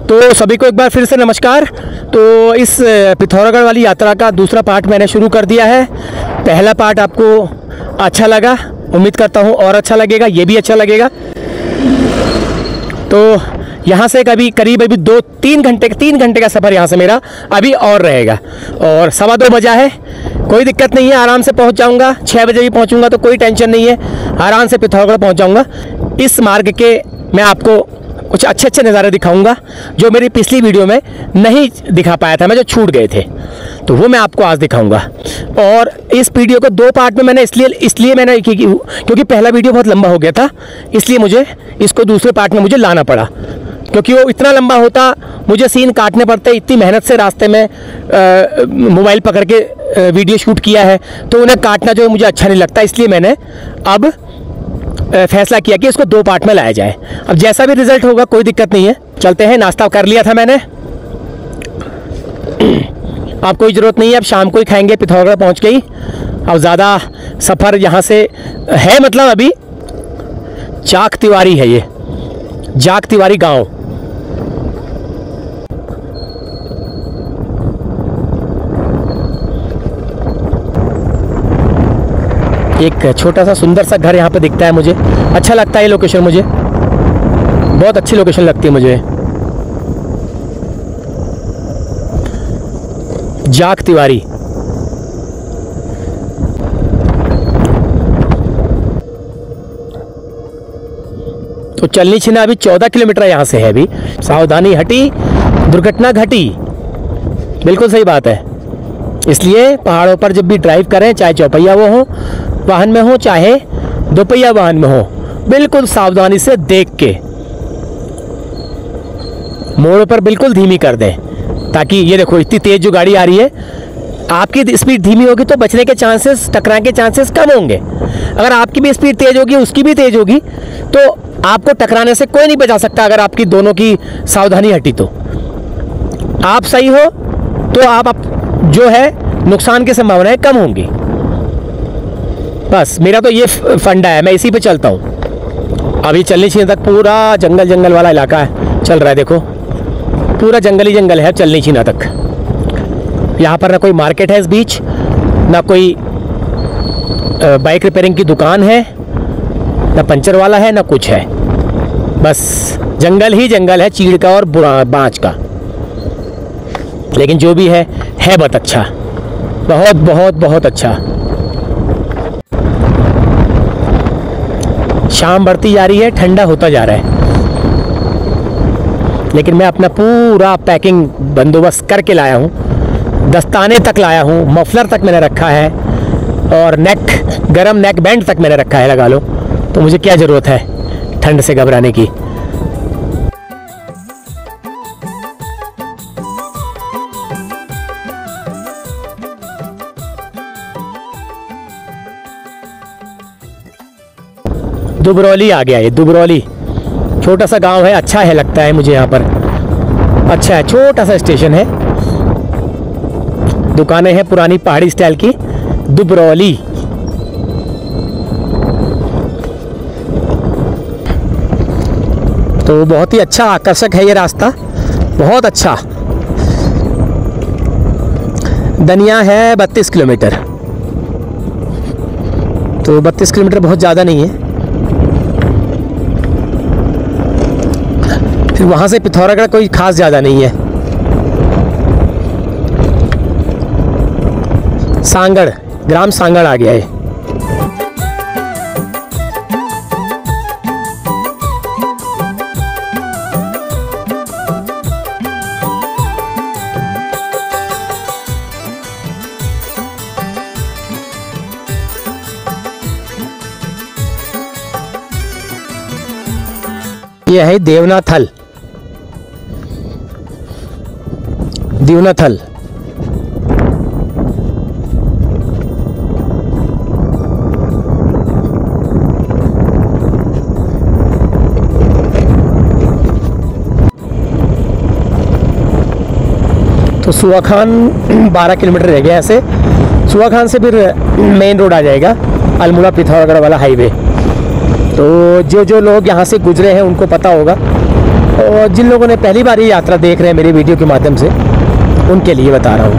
तो सभी को एक बार फिर से नमस्कार। तो इस पिथौरागढ़ वाली यात्रा का दूसरा पार्ट मैंने शुरू कर दिया है। पहला पार्ट आपको अच्छा लगा, उम्मीद करता हूँ और अच्छा लगेगा, ये भी अच्छा लगेगा। तो यहाँ से करीब अभी 3 घंटे का सफ़र यहाँ से मेरा अभी और रहेगा और 2:15 बजा है। कोई दिक्कत नहीं है, आराम से पहुँच जाऊँगा। 6 बजे भी पहुँचूँगा तो कोई टेंशन नहीं है, आराम से पिथौरागढ़ पहुँच जाऊँगा। इस मार्ग के मैं आपको कुछ अच्छे नज़ारे दिखाऊंगा जो मेरी पिछली वीडियो में नहीं दिखा पाया था, मैं जो छूट गए थे, तो वो मैं आपको आज दिखाऊंगा। और इस वीडियो को 2 पार्ट में मैंने इसलिए मैंने क्योंकि पहला वीडियो बहुत लंबा हो गया था, इसलिए मुझे इसको दूसरे पार्ट में मुझे लाना पड़ा, क्योंकि वो इतना लंबा होता, मुझे सीन काटने पड़ते। इतनी मेहनत से रास्ते में मोबाइल पकड़ के वीडियो शूट किया है, तो उन्हें काटना जो है मुझे अच्छा नहीं लगता। इसलिए मैंने अब फैसला किया कि इसको 2 पार्ट में लाया जाए। अब जैसा भी रिजल्ट होगा कोई दिक्कत नहीं है, चलते हैं। नाश्ता कर लिया था मैंने, अब कोई ज़रूरत नहीं है, अब शाम को ही खाएंगे। पिथौरागढ़ पहुंच गई, अब ज़्यादा सफ़र यहाँ से है, मतलब अभी जाख तिवारी है, ये जाख तिवारी गांव। एक छोटा सा सुंदर सा घर यहाँ पे दिखता है, मुझे अच्छा लगता है ये लोकेशन, मुझे बहुत अच्छी लोकेशन लगती है मुझे। जाख तिवारी। तो चलनी छिना अभी 14 किलोमीटर यहाँ से है। अभी सावधानी हटी दुर्घटना घटी, बिल्कुल सही बात है। इसलिए पहाड़ों पर जब भी ड्राइव करें, चाहे चौपहिया वो हो वाहन में हो, चाहे दोपहिया वाहन में हो, बिल्कुल सावधानी से देख के मोड़ पर बिल्कुल धीमी कर दें, ताकि ये देखो इतनी तेज जो गाड़ी आ रही है, आपकी स्पीड धीमी होगी तो बचने के चांसेस, टकराने के चांसेस कम होंगे। अगर आपकी भी स्पीड तेज होगी, उसकी भी तेज होगी, तो आपको टकराने से कोई नहीं बचा सकता। अगर आपकी दोनों की सावधानी हटी तो आप सही हो तो आप जो है नुकसान की संभावनाएं कम होंगी। बस मेरा तो ये फंडा है, मैं इसी पे चलता हूँ। अभी चलनी छीना तक पूरा जंगल वाला इलाका है, चल रहा है, देखो पूरा जंगल ही जंगल है चलनी छीना तक। यहाँ पर ना कोई मार्केट है इस बीच, ना कोई बाइक रिपेयरिंग की दुकान है, ना पंचर वाला है, ना कुछ है। बस जंगल ही जंगल है, चीड़ का और बाँच का। लेकिन जो भी है बहुत अच्छा, बहुत बहुत बहुत अच्छा। शाम बढ़ती जा रही है, ठंडा होता जा रहा है, लेकिन मैं अपना पूरा पैकिंग बंदोबस्त करके लाया हूँ। दस्ताने तक लाया हूँ, मफलर तक मैंने रखा है, और गरम नेक बैंड तक मैंने रखा है, लगा लो। तो मुझे क्या ज़रूरत है ठंड से घबराने की। दुबरौली आ गया, ये दुबरौली छोटा सा गांव है, अच्छा है लगता है मुझे यहाँ पर, अच्छा है, छोटा सा स्टेशन है, दुकानें हैं पुरानी पहाड़ी स्टाइल की। दुबरौली तो बहुत ही अच्छा आकर्षक है ये रास्ता, बहुत अच्छा। दनिया है 32 किलोमीटर, तो 32 किलोमीटर बहुत ज़्यादा नहीं है। फिर वहाँ से पिथौरागढ़ कोई खास ज़्यादा नहीं है। सांगड़, ग्राम सांगड़ आ गया है। यह है देवनाथल, देवनाथल। तो सुवाखान 12 किलोमीटर रह गया ऐसे। सुवाखान से फिर मेन रोड आ जाएगा, अल्मोड़ा पिथौरागढ़ वाला हाईवे। तो जो लोग यहाँ से गुजरे हैं उनको पता होगा और जिन लोगों ने पहली बार ये यात्रा देख रहे हैं मेरी वीडियो के माध्यम से, उनके लिए बता रहा हूँ।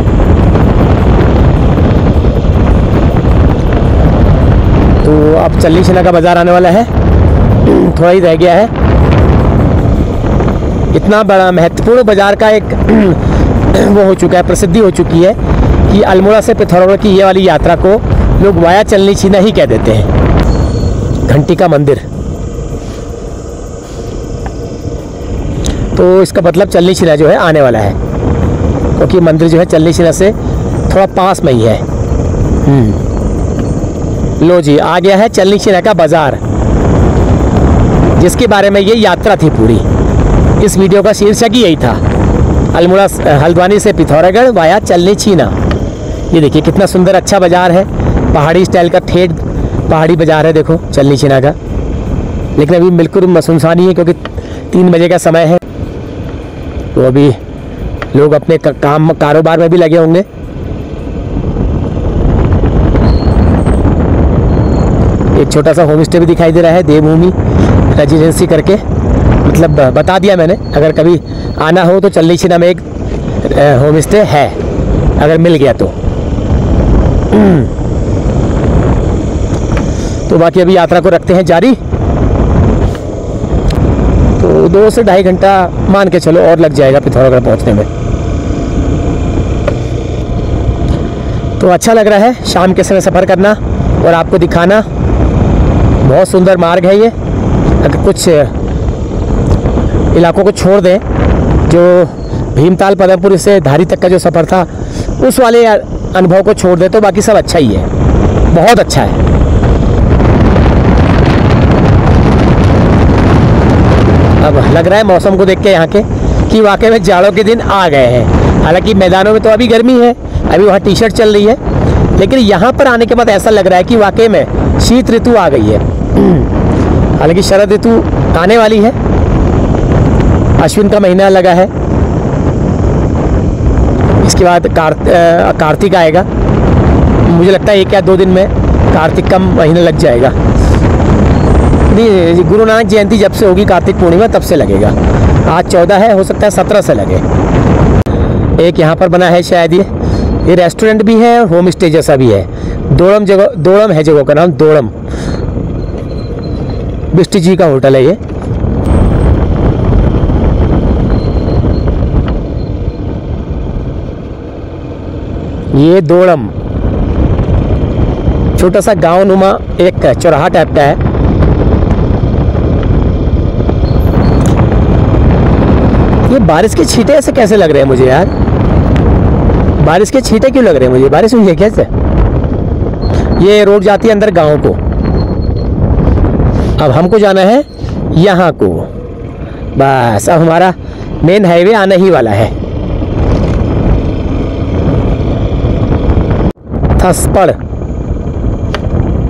तो अब चल्ली छिना का बाज़ार आने वाला है, थोड़ा ही रह गया है। इतना बड़ा महत्वपूर्ण बाज़ार का एक वो हो चुका है, प्रसिद्धि हो चुकी है कि अल्मोड़ा से पिथौरागढ़ की ये वाली यात्रा को लोग वाया चलनी छीना ही कह देते हैं। घंटी का मंदिर, तो इसका मतलब चलनी छिना जो है आने वाला है, क्योंकि मंदिर जो है चलनी छिना से थोड़ा पास में ही है। लो जी, आ गया है चलनी छिना का बाज़ार, जिसके बारे में ये यात्रा थी पूरी। इस वीडियो का शीर्षक ही यही था, अल्मोड़ा हल्द्वानी से पिथौरागढ़ वाया चलनी छीना। ये देखिए कितना सुंदर अच्छा बाज़ार है, पहाड़ी स्टाइल का ठेठ पहाड़ी बाज़ार है। देखो चलनी छिना का, लेकिन अभी बिल्कुल सुनसान ही है क्योंकि 3 बजे का समय है। तो अभी लोग अपने काम कारोबार में भी लगे होंगे। एक छोटा सा होम स्टे भी दिखाई दे रहा है, देवभूमि रेजिडेंसी करके, मतलब बता दिया मैंने। अगर कभी आना हो तो चलनी छिना में एक होम स्टे है, अगर मिल गया तो बाकी अभी यात्रा को रखते हैं जारी। तो 2 से ढाई घंटा मान के चलो और लग जाएगा पिथौरागढ़ पहुंचने में। तो अच्छा लग रहा है शाम के समय सफ़र करना और आपको दिखाना। बहुत सुंदर मार्ग है ये। अगर कुछ इलाकों को छोड़ दें, जो भीमताल पदमपुर से धारी तक का जो सफ़र था उस वाले अनुभव को छोड़ दें, तो बाकी सब अच्छा ही है, बहुत अच्छा है। अब लग रहा है मौसम को देख के यहाँ के कि वाकई में जाड़ों के दिन आ गए हैं। हालांकि मैदानों में तो अभी गर्मी है, अभी वहाँ टी-शर्ट चल रही है, लेकिन यहाँ पर आने के बाद ऐसा लग रहा है कि वाकई में शीत ऋतु आ गई है। हालांकि शरद ऋतु आने वाली है, अश्विन का महीना लगा है, इसके बाद कार्तिक आएगा। मुझे लगता है 1 या 2 दिन में कार्तिक का महीना लग जाएगा। नहीं, गुरु नानक जयंती जब से होगी, कार्तिक पूर्णिमा, तब से लगेगा। आज 14 है, हो सकता है 17 से लगे। एक यहाँ पर बना है शायद ये रेस्टोरेंट भी है और होम स्टे जैसा भी है। दोड़म है जगह का नाम, दोड़म। बिष्टी जी का होटल है ये दोड़म छोटा सा गांव नुमा एक चौराहा टाइप का है। ये बारिश के छींटे ऐसे कैसे लग रहे हैं मुझे यार? बारिश के छींटे क्यों लग रहे हैं मुझे? बारिश हुई है कैसे? ये रोड जाती है अंदर गांव को। अब हमको जाना है यहाँ को, बस अब हमारा मेन हाईवे आने ही वाला है। थसपड़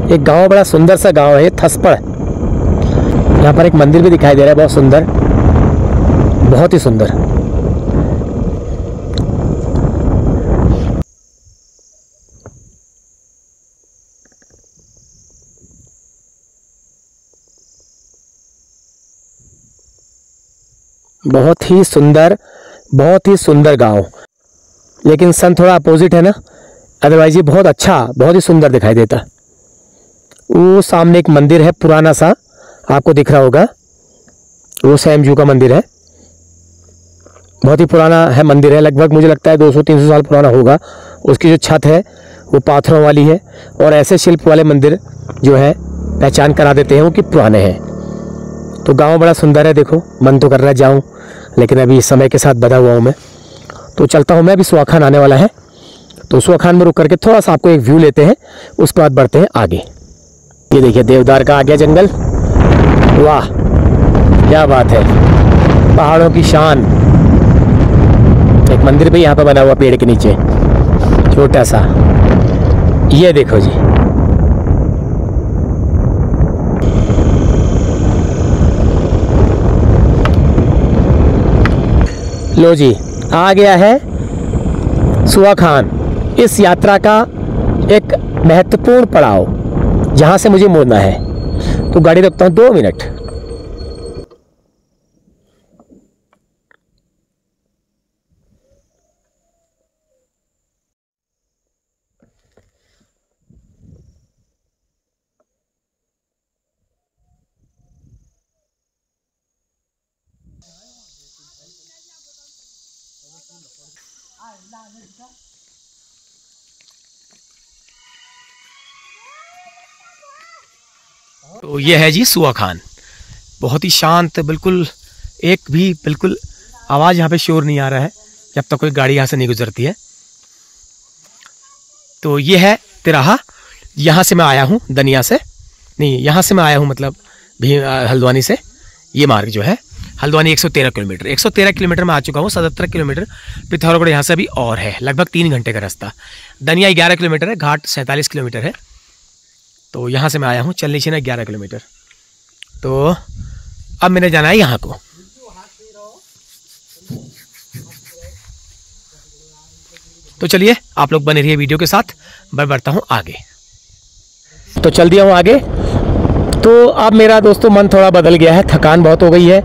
एक गांव, बड़ा सुंदर सा गांव है थसपड़। यहाँ पर एक मंदिर भी दिखाई दे रहा है, बहुत सुंदर, बहुत ही सुंदर। बहुत ही सुंदर, बहुत ही सुंदर गांव। लेकिन सन थोड़ा अपोजिट है ना, अदरवाइज ये बहुत अच्छा, बहुत ही सुंदर दिखाई देता। वो सामने एक मंदिर है पुराना सा, आपको दिख रहा होगा, वो सैम जू का मंदिर है। बहुत ही पुराना है मंदिर है, लगभग मुझे लगता है 200-300 साल पुराना होगा। उसकी जो छत है वो पाथरों वाली है, और ऐसे शिल्प वाले मंदिर जो है पहचान करा देते हैं वो कि पुराने हैं। तो गांव बड़ा सुंदर है। देखो मन तो कर रहा है जाऊं, लेकिन अभी समय के साथ बधा हुआ हूं मैं, तो चलता हूं मैं। अभी सुहाखान आने वाला है, तो सुहाखान में रुक करके थोड़ा सा आपको एक व्यू लेते हैं, उसके बाद बढ़ते हैं आगे। ये देखिए देवदार का आ गया जंगल, वाह क्या बात है, पहाड़ों की शान। एक मंदिर भी यहाँ पर बना हुआ पेड़ के नीचे छोटा सा, ये देखो जी। लो जी, आ गया है सुहाखान, इस यात्रा का एक महत्वपूर्ण पड़ाव, जहां से मुझे मुड़ना है। तो गाड़ी रखता हूं 2 मिनट। तो ये है जी सुआ खान, बहुत ही शांत, बिल्कुल एक भी बिल्कुल आवाज़ यहाँ पे शोर नहीं आ रहा है जब तक कोई गाड़ी यहाँ से नहीं गुजरती है। तो ये है तिराहा, यहाँ से मैं आया हूँ दनिया से, नहीं यहाँ से मैं आया हूँ मतलब भी हल्द्वानी से। ये मार्ग जो है हल्द्वानी 113 किलोमीटर, 113 किलोमीटर में आ चुका हूँ। 77 किलोमीटर पिथौरागढ़ यहाँ से भी और है, लगभग 3 घंटे का रास्ता। दनिया 11 किलोमीटर है, घाट 47 किलोमीटर है। तो यहाँ से मैं आया हूँ, चल नीचे ना 11 किलोमीटर। तो अब मैंने जाना है यहाँ को। तो चलिए आप लोग बने रहिए वीडियो के साथ, मैं बढ़ता हूँ आगे। तो चल दिया हूँ आगे। तो अब मेरा दोस्तों मन थोड़ा बदल गया है, थकान बहुत हो गई है।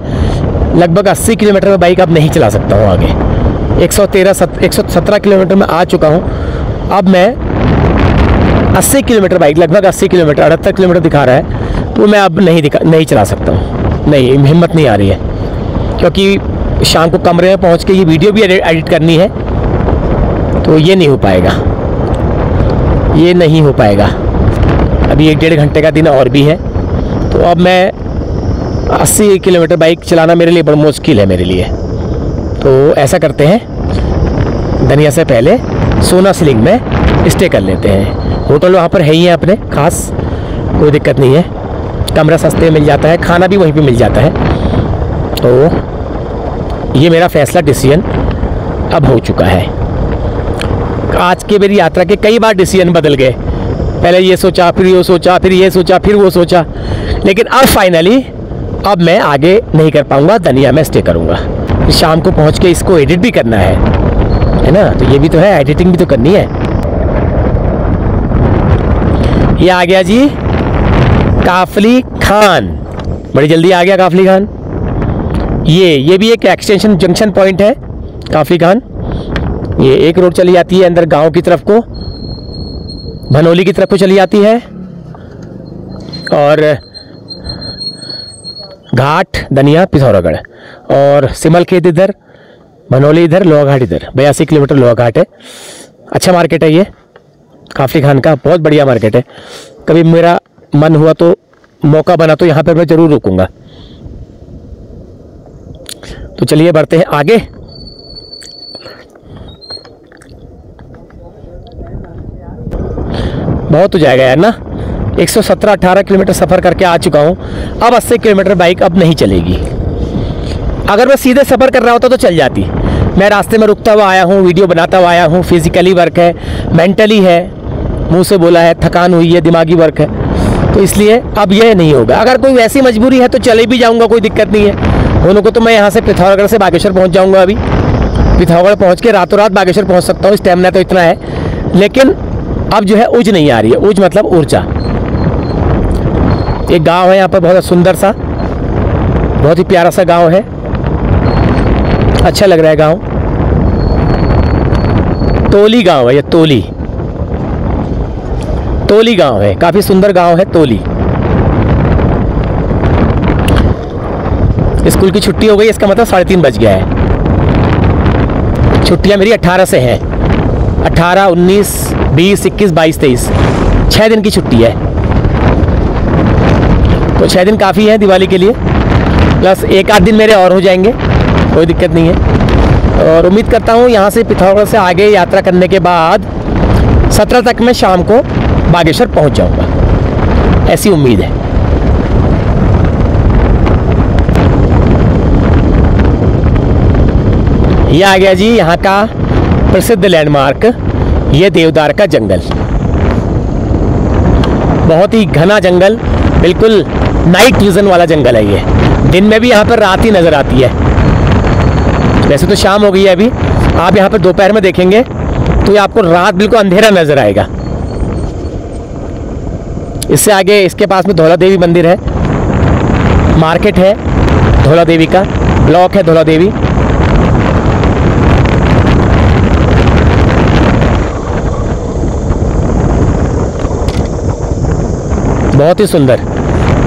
लगभग 80 किलोमीटर में बाइक अब नहीं चला सकता हूँ आगे। 117 किलोमीटर में आ चुका हूँ। अब मैं 80 किलोमीटर बाइक, लगभग 80 किलोमीटर, 78 किलोमीटर दिखा रहा है, वो मैं अब नहीं चला सकता हूँ। नहीं, हिम्मत नहीं आ रही है, क्योंकि शाम को कमरे में पहुँच के ये वीडियो भी एडिट करनी है। तो ये नहीं हो पाएगा, ये नहीं हो पाएगा। अभी 1-1.5 घंटे का दिन और भी है। तो अब मैं 80 किलोमीटर बाइक चलाना मेरे लिए बड़ा मुश्किल है मेरे लिए। तो ऐसा करते हैं, दनिया से पहले सोना सिलिंग में स्टे कर लेते हैं। होटल वहाँ पर है ही है अपने खास, कोई दिक्कत नहीं है। कमरा सस्ते में मिल जाता है, खाना भी वहीं पे मिल जाता है। तो ये मेरा फैसला, डिसीजन अब हो चुका है। आज के मेरी यात्रा के कई बार डिसीजन बदल गए। पहले ये सोचा, फिर ये सोचा, फिर ये सोचा, फिर वो सोचा, लेकिन अब फाइनली अब मैं आगे नहीं कर पाऊंगा, दनिया में स्टे करूंगा। शाम को पहुंच के इसको एडिट भी करना है ना, तो ये भी तो है, एडिटिंग भी तो करनी है। ये आ गया जी काफली खान, बड़ी जल्दी आ गया काफली खान। ये भी एक एक्सटेंशन जंक्शन पॉइंट है काफली खान। ये एक रोड चली जाती है अंदर गांव की तरफ को, भनोली की तरफ को चली जाती है, और घाट दनिया पिथौरागढ़, और सिमलखेत इधर, भनोली इधर, लोहा घाट इधर। 82 किलोमीटर लोहा घाट है। अच्छा मार्केट है ये काफली खान का, बहुत बढ़िया मार्केट है। कभी मेरा मन हुआ तो, मौका बना तो यहाँ पर मैं जरूर रुकूंगा। तो चलिए बढ़ते हैं आगे। बहुत हो जाएगा यार ना, 117-18 किलोमीटर सफ़र करके आ चुका हूँ। अब 80 किलोमीटर बाइक अब नहीं चलेगी। अगर मैं सीधे सफ़र कर रहा होता तो चल जाती। मैं रास्ते में रुकता हुआ आया हूँ, वीडियो बनाता हुआ आया हूँ। फिजिकली वर्क है, मेंटली है, मुंह से बोला है, थकान हुई है, दिमागी वर्क है, तो इसलिए अब यह नहीं होगा। अगर कोई वैसी मजबूरी है तो चले भी जाऊँगा, कोई दिक्कत नहीं है। दोनों को तो मैं यहाँ से पिथौरागढ़ से बागेश्वर पहुँच जाऊँगा। अभी पिथौरागढ़ पहुँच के रातों रात बागेश्वर पहुँच सकता हूँ, स्टेमिना तो इतना है। लेकिन अब जो है ऊर्ज नहीं आ रही है, ऊर्ज मतलब ऊर्जा। एक गांव है यहाँ पर बहुत सुंदर सा, बहुत ही प्यारा सा गांव है, अच्छा लग रहा है गांव। तोली गांव है ये, तोली गांव है, काफी सुंदर गांव है तोली। स्कूल की छुट्टी हो गई, इसका मतलब 3:30 बज गया है। छुट्टियां मेरी 18 से हैं, 18, 19, 20, 21, 22, 23, 6 दिन की छुट्टी है। तो 6 दिन काफ़ी है दिवाली के लिए, प्लस 1 आध दिन मेरे और हो जाएंगे, कोई दिक्कत नहीं है। और उम्मीद करता हूँ यहाँ से पिथौरागढ़ से आगे यात्रा करने के बाद 17 तक मैं शाम को बागेश्वर पहुँच जाऊँगा, ऐसी उम्मीद है। यह आ गया जी यहाँ का प्रसिद्ध लैंडमार्क, ये देवदार का जंगल। बहुत ही घना जंगल, बिल्कुल नाइट विजन वाला जंगल है ये। दिन में भी यहाँ पर रात ही नज़र आती है। वैसे तो शाम हो गई है अभी, आप यहाँ पर दोपहर में देखेंगे तो ये आपको रात बिल्कुल अंधेरा नज़र आएगा। इससे आगे इसके पास में धौला देवी मंदिर है, मार्केट है धौला देवी का, ब्लॉक है धौला देवी। बहुत ही सुंदर,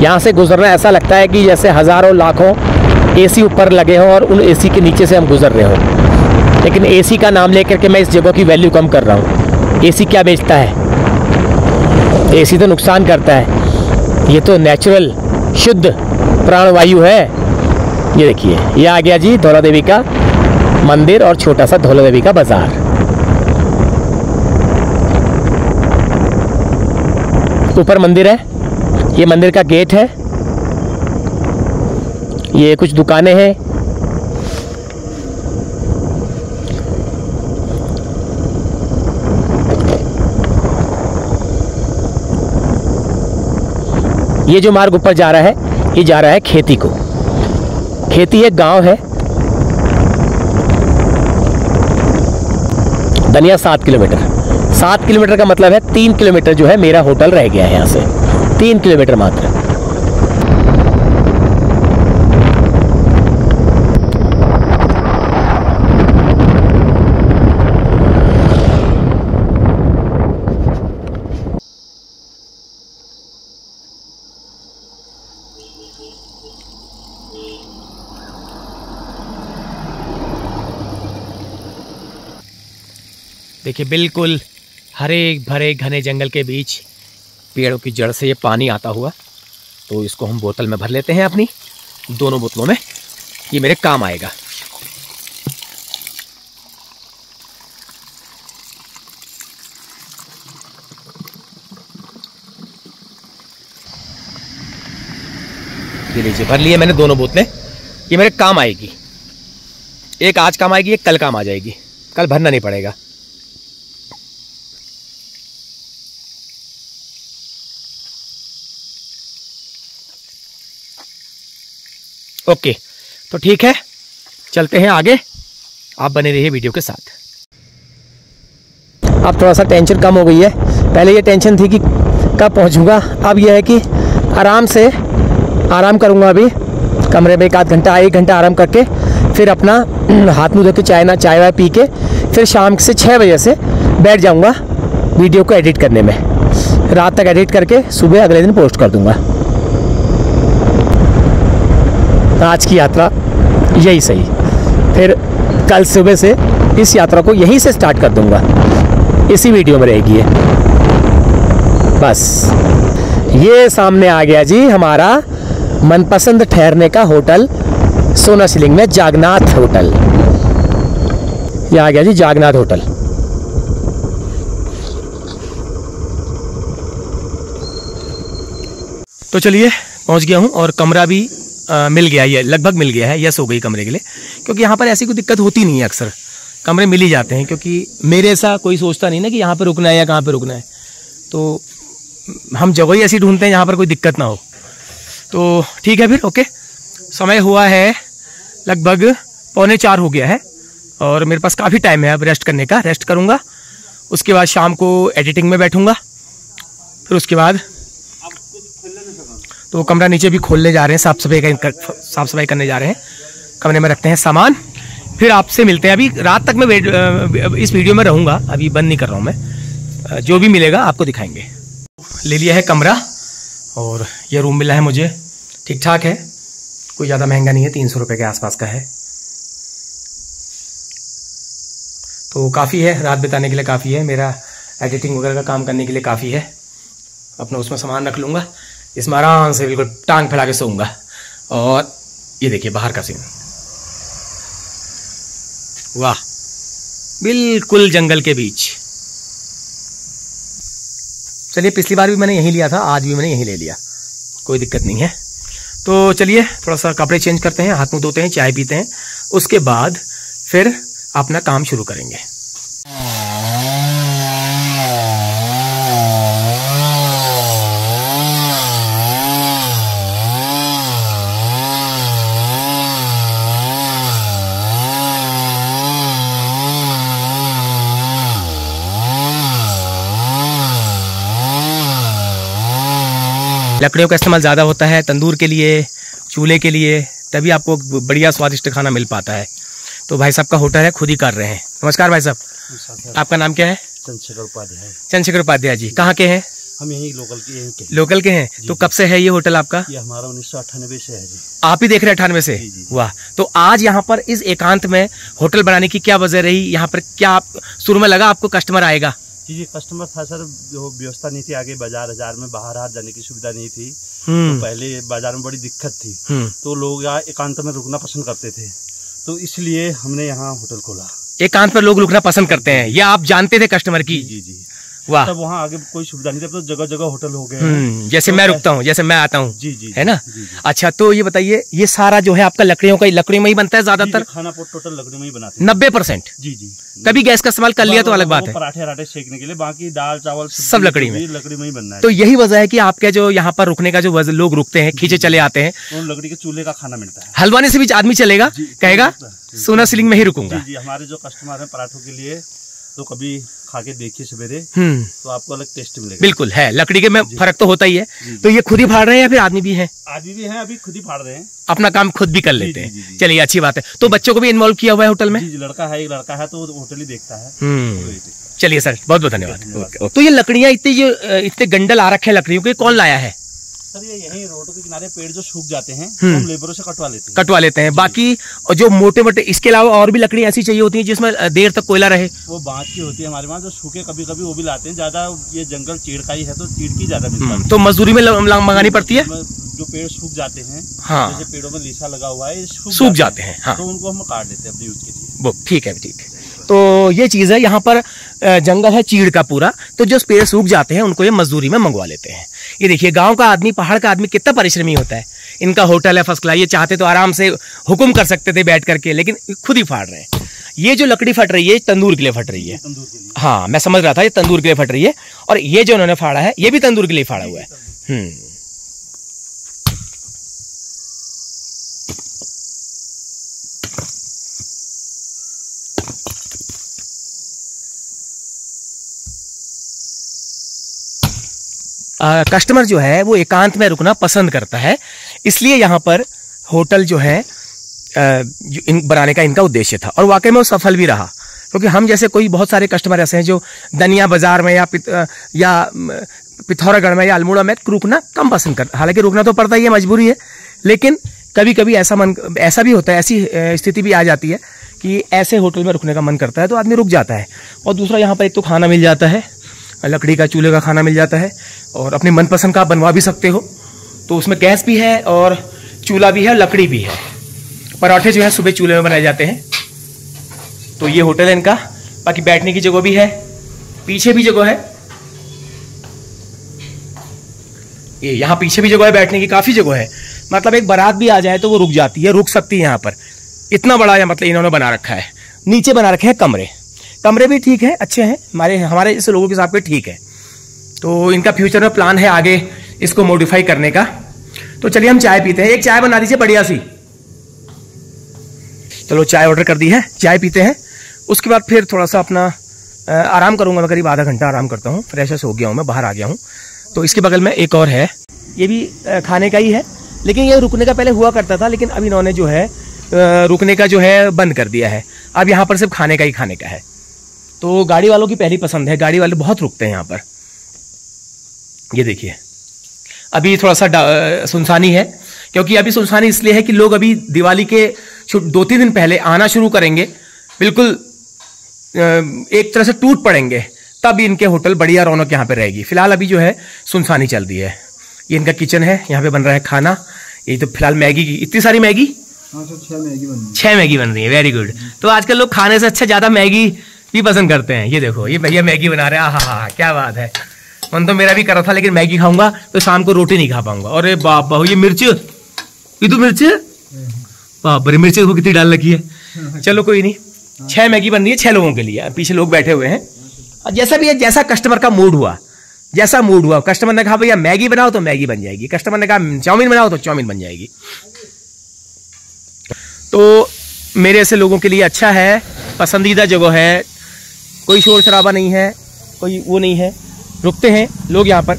यहाँ से गुजरना ऐसा लगता है कि जैसे हज़ारों लाखों एसी ऊपर लगे हों और उन एसी के नीचे से हम गुजर रहे हों। लेकिन एसी का नाम लेकर के मैं इस जगह की वैल्यू कम कर रहा हूँ। एसी क्या बेचता है? एसी तो नुकसान करता है। ये तो नेचुरल शुद्ध प्राणवायु है। ये देखिए, ये आ गया जी धौला देवी का मंदिर और छोटा सा धौला देवी का बाजार। ऊपर मंदिर है, ये मंदिर का गेट है, ये कुछ दुकानें हैं। ये जो मार्ग ऊपर जा रहा है, ये जा रहा है खेती को। खेती एक गांव है, दनिया 7 किलोमीटर। 7 किलोमीटर का मतलब है 3 किलोमीटर जो है मेरा होटल रह गया है यहाँ से, 3 किलोमीटर मात्र। देखिए, बिल्कुल हरे भरे घने जंगल के बीच पेड़ों की जड़ से ये पानी आता हुआ। तो इसको हम बोतल में भर लेते हैं अपनी, दोनों बोतलों में। ये मेरे काम आएगा। ये लीजिए, भर लिए मैंने दोनों बोतलें। ये मेरे काम आएगी। एक आज काम आएगी, एक कल काम आ जाएगी। कल भरना नहीं पड़ेगा। ओके, तो ठीक है, चलते हैं आगे। आप बने रहिए वीडियो के साथ। अब थोड़ा सा टेंशन कम हो गई है। पहले ये टेंशन थी कि कब पहुंचूंगा, अब यह है कि आराम से आराम करूंगा। अभी कमरे में 1 घंटा आराम करके फिर अपना हाथ मुँह धो के चाय वाय पी के फिर शाम से 6 बजे से बैठ जाऊंगा वीडियो को एडिट करने में। रात तक एडिट करके सुबह अगले दिन पोस्ट कर दूंगा। आज की यात्रा यही सही, फिर कल सुबह से इस यात्रा को यहीं से स्टार्ट कर दूंगा। इसी वीडियो में रहेगी ये। बस ये सामने आ गया जी हमारा मनपसंद ठहरने का होटल, सोनाशिलिंग में जागनाथ होटल। ये आ गया जी जागनाथ होटल। तो चलिए, पहुंच गया हूं और कमरा भी मिल गया। ये लगभग मिल गया है, यस हो गई कमरे के लिए। क्योंकि यहाँ पर ऐसी कोई दिक्कत होती नहीं है, अक्सर कमरे मिल ही जाते हैं। क्योंकि मेरे ऐसा कोई सोचता नहीं ना कि यहाँ पर रुकना है या कहाँ पर रुकना है। तो हम जगह ही ऐसी ढूंढते हैं जहाँ पर कोई दिक्कत ना हो। तो ठीक है फिर, ओके। समय हुआ है लगभग 3:45 हो गया है और मेरे पास काफ़ी टाइम है अब रेस्ट करने का। रेस्ट करूँगा, उसके बाद शाम को एडिटिंग में बैठूँगा। फिर उसके बाद तो कमरा नीचे भी खोलने जा रहे हैं, साफ़ सफाई करने जा रहे हैं। कमरे में रखते हैं सामान, फिर आपसे मिलते हैं। अभी रात तक मैं इस वीडियो में रहूँगा, अभी बंद नहीं कर रहा हूँ मैं। जो भी मिलेगा आपको दिखाएंगे। ले लिया है कमरा और ये रूम मिला है मुझे, ठीक ठाक है, कोई ज़्यादा महंगा नहीं है, 300 रुपये के आसपास का है। तो काफ़ी है, रात बिताने के लिए काफ़ी है। मेरा एडिटिंग वगैरह का काम करने के लिए काफ़ी है। अपना उसमें सामान रख लूँगा, इसमें आराम से बिल्कुल टांग फैला के सोऊंगा। और ये देखिए बाहर का सीन, वाह, बिल्कुल जंगल के बीच। चलिए, पिछली बार भी मैंने यहीं लिया था, आज भी मैंने यहीं ले लिया, कोई दिक्कत नहीं है। तो चलिए थोड़ा सा कपड़े चेंज करते हैं, हाथ मुंह धोते हैं, चाय पीते हैं, उसके बाद फिर अपना काम शुरू करेंगे। लकड़ियों का इस्तेमाल ज़्यादा होता है तंदूर के लिए, चूल्हे के लिए, तभी आपको बढ़िया स्वादिष्ट खाना मिल पाता है। तो भाई साहब का होटल है, खुद ही कर रहे हैं। नमस्कार भाई साहब, आपका नाम क्या है? चंद्रशेखर उपाध्याय। चंद्रशेखर उपाध्याय जी, कहाँ के हैं? हम यही लोकल के हैं। तो कब से है ये होटल आपका? ये हमारा 1998 से है जी। आप ही देख रहे हैं 98 से? वाह। तो आज यहाँ पर इस एकांत में होटल बनाने की क्या वजह रही? यहाँ पर क्या शुरू में लगा आपको कस्टमर आएगा? जी कस्टमर था सर, जो व्यवस्था नहीं थी, आगे बाजार में बाहर जाने की सुविधा नहीं थी। तो पहले बाजार में बड़ी दिक्कत थी, तो लोग यहाँ एकांत में रुकना पसंद करते थे, तो इसलिए हमने यहाँ होटल खोला। एकांत पर लोग रुकना पसंद करते हैं, ये आप जानते थे कस्टमर की? जी। वाह। तब वहाँ आगे कोई सुविधा नहीं थी, तो जगह जगह होटल हो गए। जैसे तो मैं रुकता हूँ, जैसे मैं आता हूँ, जी है ना? जी। अच्छा, तो ये बताइए, ये सारा जो है आपका लकड़ियों का, लकड़ी में ही बनता है ज्यादातर? खाना टोटल लकड़ी में ही बनाते हैं 90%। जी। कभी गैस का इस्तेमाल कर लिया तो अलग बात है। पराठे सेकने के लिए, बाकी दाल चावल सब लकड़ी में ही बनना है। तो यही वजह है कि आपके जो यहाँ पर रुकने का जो लोग रुकते हैं, खींचे चले आते हैं, तो लकड़ी के चूल्हे का खाना मिलता है। हल्द्वानी से भी आदमी चलेगा, कहेगा सोना सीलिंग में ही रुकूंगा। जी, हमारे जो कस्टमर हैं पराठों के लिए, तो कभी खा के देखिए सवेरे, तो आपको अलग टेस्ट मिलेगा। बिल्कुल है, लकड़ी के में फर्क तो होता ही है। तो ये खुद ही फाड़ रहे हैं या फिर आदमी भी है? आदमी भी है, अभी खुद ही फाड़ रहे हैं, अपना काम खुद भी कर लेते हैं। चलिए, अच्छी बात है। तो बच्चों को भी इन्वॉल्व किया हुआ है होटल में? जी, लड़का है तो होटल ही देखता है। चलिए सर, बहुत बहुत धन्यवाद। तो ये लकड़ियाँ इतने गंडल आ रखे हैं लकड़ियों के, कौन लाया है? सर ये यही रोड के किनारे पेड़ जो सूख जाते हैं, हम लेबरों से कटवा लेते हैं। बाकी जो मोटे मोटे, इसके अलावा और भी लकड़ी ऐसी चाहिए होती है जिसमें देर तक कोयला रहे? वो बांस की होती है हमारे वहाँ, जो सूखे कभी कभी वो भी लाते हैं। ज्यादा ये जंगल चीड़ का ही है, तो चीड़ की ज्यादा मिलता है। तो मजदूरी में मंगानी पड़ती है। जो पेड़ सूख जाते हैं, हाँ, जैसे पेड़ों में लीसा लगा हुआ है, सूख जाते हैं, हाँ, तो उनको हम काट देते हैं अपने यूज के लिए। वो ठीक है, ठीक है। तो ये चीज है, यहाँ पर जंगल है चीड़ का पूरा, तो जो पेड़ सूख जाते हैं उनको ये मजदूरी में मंगवा लेते हैं। ये देखिए, गांव का आदमी, पहाड़ का आदमी कितना परिश्रमी होता है। इनका होटल है फर्स्ट क्लास, ये चाहते तो आराम से हुक्म कर सकते थे बैठ करके, लेकिन खुद ही फाड़ रहे हैं। ये जो लकड़ी फट रही है, तंदूर के लिए फट रही है। हाँ, मैं समझ रहा था, ये तंदूर के लिए फट रही है। और ये जो उन्होंने फाड़ा है, ये भी तंदूर के लिए फाड़ा हुआ है। कस्टमर जो है वो एकांत में रुकना पसंद करता है, इसलिए यहाँ पर होटल जो है बनाने का इनका उद्देश्य था, और वाकई में वो सफल भी रहा। क्योंकि हम जैसे कोई बहुत सारे कस्टमर ऐसे हैं जो दनिया बाजार में या पिथौरागढ़ में या अल्मोड़ा में रुकना कम पसंद करते। हालांकि रुकना तो पड़ता ही है, मजबूरी है, लेकिन कभी कभी ऐसा भी होता है, ऐसी स्थिति भी आ जाती है कि ऐसे होटल में रुकने का मन करता है, तो आदमी रुक जाता है। और दूसरा, यहाँ पर एक तो खाना मिल जाता है, लकड़ी का चूल्हे का खाना मिल जाता है, और अपनी मनपसंद का आप बनवा भी सकते हो। तो उसमें गैस भी है और चूल्हा भी है, लकड़ी भी है। पराठे जो है सुबह चूल्हे में बनाए जाते हैं। तो ये होटल है इनका। बाकी बैठने की जगह भी है, पीछे भी जगह है, ये यहाँ पीछे भी जगह है, बैठने की काफी जगह है। मतलब एक बारात भी आ जाए तो वो रुक जाती है, रुक सकती है यहाँ पर। इतना बड़ा मतलब इन्होंने बना रखा है। नीचे बना रखे हैं कमरे भी ठीक है, अच्छे हैं, हमारे जैसे लोगों के हिसाब से ठीक है। तो इनका फ्यूचर में प्लान है आगे इसको मॉडिफाई करने का। तो चलिए हम चाय पीते हैं, एक चाय बना दीजिए बढ़िया सी। चलो चाय ऑर्डर कर दी है, चाय पीते हैं। उसके बाद फिर थोड़ा सा अपना आराम करूंगा, मैं करीब आधा घंटा आराम करता हूँ, फ्रेश हो गया हूँ, मैं बाहर आ गया हूँ। तो इसके बगल में एक और है, ये भी खाने का ही है, लेकिन ये रुकने का पहले हुआ करता था, लेकिन अब इन्होंने जो है रुकने का जो है बंद कर दिया है। अब यहाँ पर सिर्फ खाने का है। तो गाड़ी वालों की पहली पसंद है, गाड़ी वाले बहुत रुकते हैं यहाँ पर। ये देखिए, अभी थोड़ा सा सुनसानी है, क्योंकि अभी सुनसानी इसलिए है कि लोग अभी दिवाली के 2-3 दिन पहले आना शुरू करेंगे, बिल्कुल एक तरह से टूट पड़ेंगे, तब इनके होटल बढ़िया रौनक यहाँ पे रहेगी। फिलहाल अभी जो है सुनसानी चल रही है। ये इनका किचन है, यहाँ पे बन रहा है खाना। ये तो फिलहाल मैगी की इतनी सारी मैगी, 6 मैगी बन रही है, वेरी गुड। तो आजकल लोग खाने से अच्छा ज्यादा मैगी भी पसंद करते हैं। ये देखो, ये भैया मैगी बना रहे हैं, हाँ, क्या बात है। मन तो मेरा भी कर रहा था, लेकिन मैगी खाऊंगा तो शाम को रोटी नहीं खा पाऊंगा। अरे बाप, ये मिर्च, ये तो मिर्च, बाप रे, मिर्च देखो कितनी डाल रखी है। चलो कोई नहीं, 6 मैगी बन रही है 6 लोगों के लिए। पीछे लोग बैठे हुए हैं, और जैसा भी है, जैसा कस्टमर का मूड हुआ, कस्टमर ने कहा भैया मैगी बनाओ तो मैगी बन जाएगी, कस्टमर ने कहा चाउमीन बनाओ तो चाउमीन बन जाएगी। तो मेरे ऐसे लोगों के लिए अच्छा है, पसंदीदा जगह है, कोई शोर शराबा नहीं है, कोई वो नहीं है, रुकते हैं लोग यहाँ पर।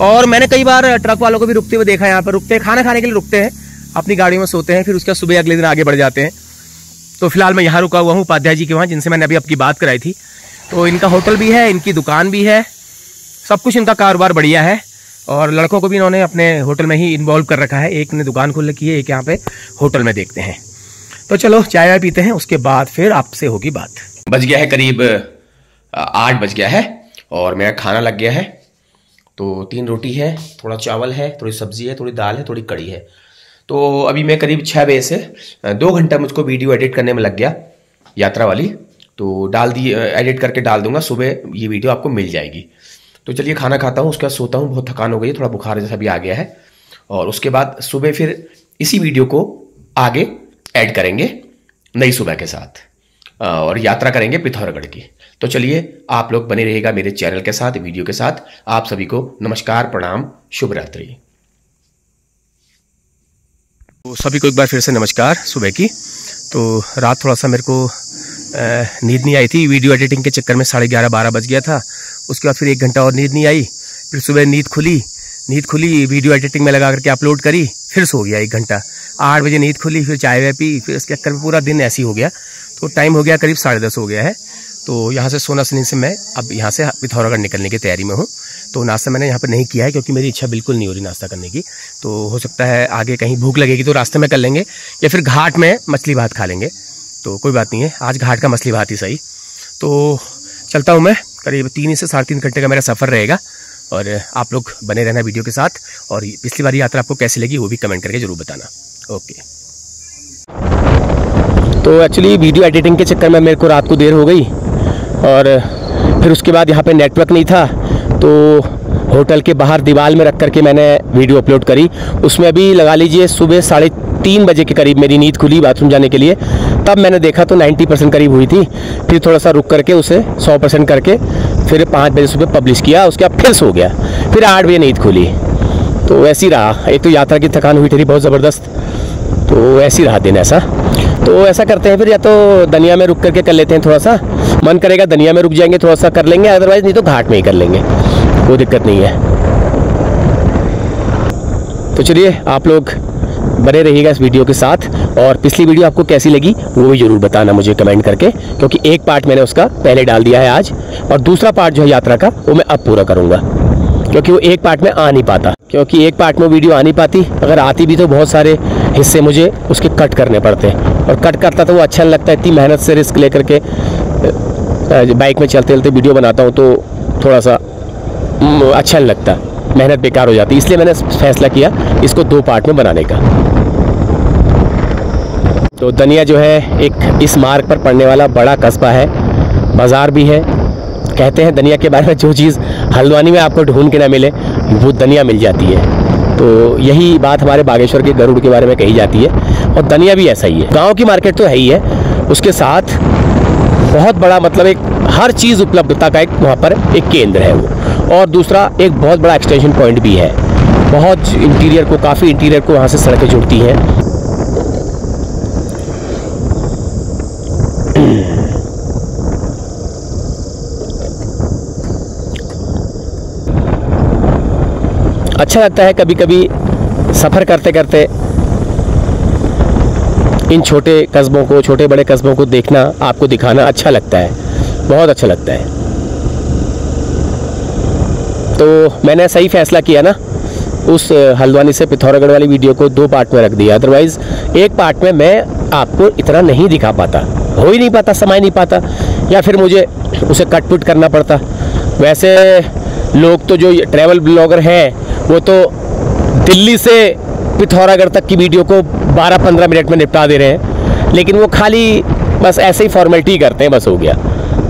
और मैंने कई बार ट्रक वालों को भी रुकते हुए देखा, यहाँ पर रुकते हैं, खाना खाने के लिए रुकते हैं, अपनी गाड़ियों में सोते हैं, फिर उसके बाद सुबह अगले दिन आगे बढ़ जाते हैं। तो फिलहाल मैं यहाँ रुका हुआ हूँ उपाध्याय जी के वहाँ, जिनसे मैंने अभी आपकी बात कराई थी। तो इनका होटल भी है, इनकी दुकान भी है, सब कुछ इनका कारोबार बढ़िया है। और लड़कों को भी इन्होंने अपने होटल में ही इन्वॉल्व कर रखा है। एक ने दुकान खोल रखी है, एक यहाँ पे होटल में देखते हैं। तो चलो चाय वाय पीते हैं, उसके बाद फिर आपसे होगी बात। बज गया है करीब 8 बज गया है और मेरा खाना लग गया है। तो 3 रोटी है, थोड़ा चावल है, थोड़ी सब्जी है, थोड़ी दाल है, थोड़ी कड़ी है। तो अभी मैं करीब 6 बजे से 2 घंटा मुझको वीडियो एडिट करने में लग गया, यात्रा वाली। तो डाल दी, एडिट करके डाल दूंगा, सुबह ये वीडियो आपको मिल जाएगी। तो चलिए खाना खाता हूँ, उसके बाद सोता हूँ, बहुत थकान हो गई है, थोड़ा बुखार जैसा भी आ गया है। और उसके बाद सुबह फिर इसी वीडियो को आगे ऐड करेंगे नई सुबह के साथ, और यात्रा करेंगे पिथौरागढ़ की। तो चलिए आप लोग बने रहिएगा मेरे चैनल के साथ, वीडियो के साथ। आप सभी को नमस्कार, प्रणाम, शुभ रात्रि। तो सभी को एक बार फिर से नमस्कार सुबह की। तो रात थोड़ा सा मेरे को नींद नहीं आई थी, वीडियो एडिटिंग के चक्कर में 11:30-12 बज गया था। उसके बाद फिर 1 घंटा और नींद नहीं आई। फिर सुबह नींद खुली, वीडियो एडिटिंग में लगा करके अपलोड करी, फिर सो गया 1 घंटा। 8 बजे नींद खुली, फिर चाय वाय पी, फिर उसके चक्कर में पूरा दिन ऐसे ही हो गया। तो टाइम हो गया करीब 10:30 हो गया है। तो यहाँ से सोना सनी से मैं अब यहाँ से पिथौरागढ़ निकलने की तैयारी में हूँ। तो नाश्ता मैंने यहाँ पर नहीं किया है, क्योंकि मेरी इच्छा बिल्कुल नहीं हो रही नाश्ता करने की। तो हो सकता है आगे कहीं भूख लगेगी तो रास्ते में कर लेंगे, या फिर घाट में मछली भात खा लेंगे। तो कोई बात नहीं है, आज घाट का मछली भात ही सही। तो चलता हूँ मैं, करीब 3 से 3.5 घंटे का मेरा सफ़र रहेगा। और आप लोग बने रहना वीडियो के साथ। और पिछली बार यात्रा आपको कैसी लगी वो भी कमेंट करके ज़रूर बताना। ओके। तो एक्चुअली वीडियो एडिटिंग के चक्कर में मेरे को रात को देर हो गई, और फिर उसके बाद यहाँ पे नेटवर्क नहीं था। तो होटल के बाहर दीवार में रख करके मैंने वीडियो अपलोड करी। उसमें अभी लगा लीजिए सुबह 3:30 बजे के करीब मेरी नींद खुली बाथरूम जाने के लिए। तब मैंने देखा तो 90% करीब हुई थी। फिर थोड़ा सा रुक करके उसे 100% करके फिर 5 बजे सुबह पब्लिश किया। उसके बाद फिर सो गया, फिर 8 बजे नींद खुली। तो ऐसे ही रहा। एक तो यात्रा की थकान हुई थी बहुत ज़बरदस्त, तो ऐसे ही रहा दिन ऐसा। तो ऐसा करते हैं फिर, या तो दनिया में रुक करके कर लेते हैं, थोड़ा सा मन करेगा दनिया में रुक जाएंगे, थोड़ा सा कर लेंगे, अदरवाइज़ नहीं तो घाट में ही कर लेंगे, कोई दिक्कत नहीं है। तो चलिए आप लोग बने रहिएगा इस वीडियो के साथ। और पिछली वीडियो आपको कैसी लगी वो भी ज़रूर बताना मुझे कमेंट करके, क्योंकि एक पार्ट मैंने उसका पहले डाल दिया है आज, और दूसरा पार्ट जो है यात्रा का वो मैं अब पूरा करूँगा, क्योंकि वो एक पार्ट में आ नहीं पाता। क्योंकि एक पार्ट में वीडियो आ नहीं पाती, अगर आती भी तो बहुत सारे हिस्से मुझे उसके कट करने पड़ते हैं, और कट करता तो वो अच्छा नहीं लगता। इतनी मेहनत से रिस्क लेकर के बाइक में चलते चलते वीडियो बनाता हूँ तो थोड़ा सा अच्छा नहीं लगता, मेहनत बेकार हो जाती। इसलिए मैंने फैसला किया इसको 2 पार्ट में बनाने का। तो दनिया जो है एक इस मार्ग पर पड़ने वाला बड़ा कस्बा है, बाज़ार भी है। कहते हैं दनिया के बारे में जो चीज़ हल्द्वानी में आपको ढूंढ के ना मिले वो दनिया मिल जाती है। तो यही बात हमारे बागेश्वर के गरुड़ के बारे में कही जाती है, और दनिया भी ऐसा ही है। गांव की मार्केट तो है ही है, उसके साथ बहुत बड़ा मतलब एक हर चीज़ उपलब्धता का एक वहाँ पर एक केंद्र है वो। और दूसरा एक बहुत बड़ा एक्सटेंशन पॉइंट भी है, बहुत इंटीरियर को, काफ़ी इंटीरियर को वहाँ से सड़कें जुड़ती हैं। अच्छा लगता है कभी कभी सफ़र करते करते इन छोटे कस्बों को, छोटे बड़े कस्बों को देखना, आपको दिखाना अच्छा लगता है, बहुत अच्छा लगता है। तो मैंने सही फैसला किया ना, उस हल्द्वानी से पिथौरागढ़ वाली वीडियो को 2 पार्ट में रख दिया। अदरवाइज़ एक पार्ट में मैं आपको इतना नहीं दिखा पाता, हो ही नहीं पाता, समय नहीं पाता, या फिर मुझे उसे कट पुट करना पड़ता। वैसे लोग तो जो ट्रैवल ब्लॉगर हैं वो तो दिल्ली से पिथौरागढ़ तक की वीडियो को 12-15 मिनट में निपटा दे रहे हैं, लेकिन वो खाली बस ऐसे ही फॉर्मेलिटी करते हैं, बस हो गया।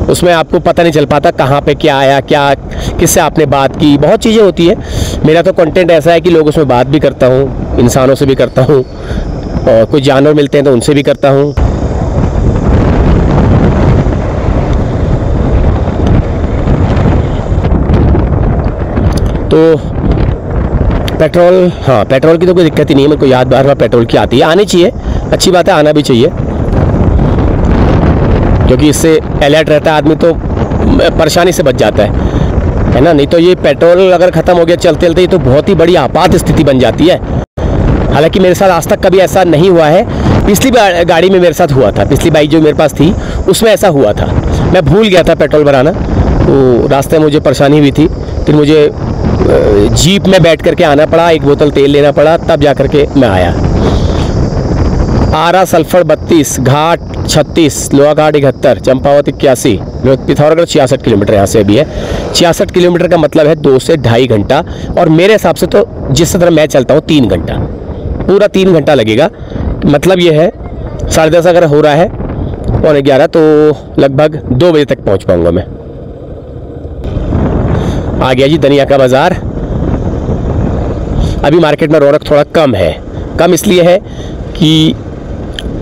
उसमें आपको पता नहीं चल पाता कहाँ पे क्या आया, क्या किससे आपने बात की, बहुत चीज़ें होती है। मेरा तो कंटेंट ऐसा है कि लोग उसमें बात भी करता हूँ, इंसानों से भी करता हूँ, और कुछ जानवर मिलते हैं तो उनसे भी करता हूँ। तो पेट्रोल, हाँ पेट्रोल की तो कोई दिक्कत ही नहीं है, मेरे को याद बार पेट्रोल की आती है, आनी चाहिए, अच्छी बात है, आना भी चाहिए, क्योंकि इससे अलर्ट रहता है आदमी, तो परेशानी से बच जाता है ना। नहीं तो ये पेट्रोल अगर ख़त्म हो गया चलते चलते, तो बहुत ही बड़ी आपात स्थिति बन जाती है। हालांकि मेरे साथ आज तक कभी ऐसा नहीं हुआ है, पिछली गाड़ी में मेरे साथ हुआ था, पिछली बाइक जो मेरे पास थी उसमें ऐसा हुआ था। मैं भूल गया था पेट्रोल भराना, तो रास्ते में मुझे परेशानी हुई थी। फिर मुझे जीप में बैठ करके आना पड़ा, 1 बोतल तेल लेना पड़ा, तब जा करके मैं आया। आरा सल्फर 32, घाट 36, लोहाघाट 71, चंपावत 81, पिथौरागढ़ 66 किलोमीटर यहाँ से अभी है। 66 किलोमीटर का मतलब है 2 से ढाई घंटा, और मेरे हिसाब से तो जिस तरह मैं चलता हूँ 3 घंटा, पूरा 3 घंटा लगेगा। मतलब ये है 10:30 अगर हो रहा है 11:15, तो लगभग 2 बजे तक पहुँच पाऊँगा मैं। आ गया जी दनिया का बाज़ार। अभी मार्केट में रौनक थोड़ा कम है। कम इसलिए है कि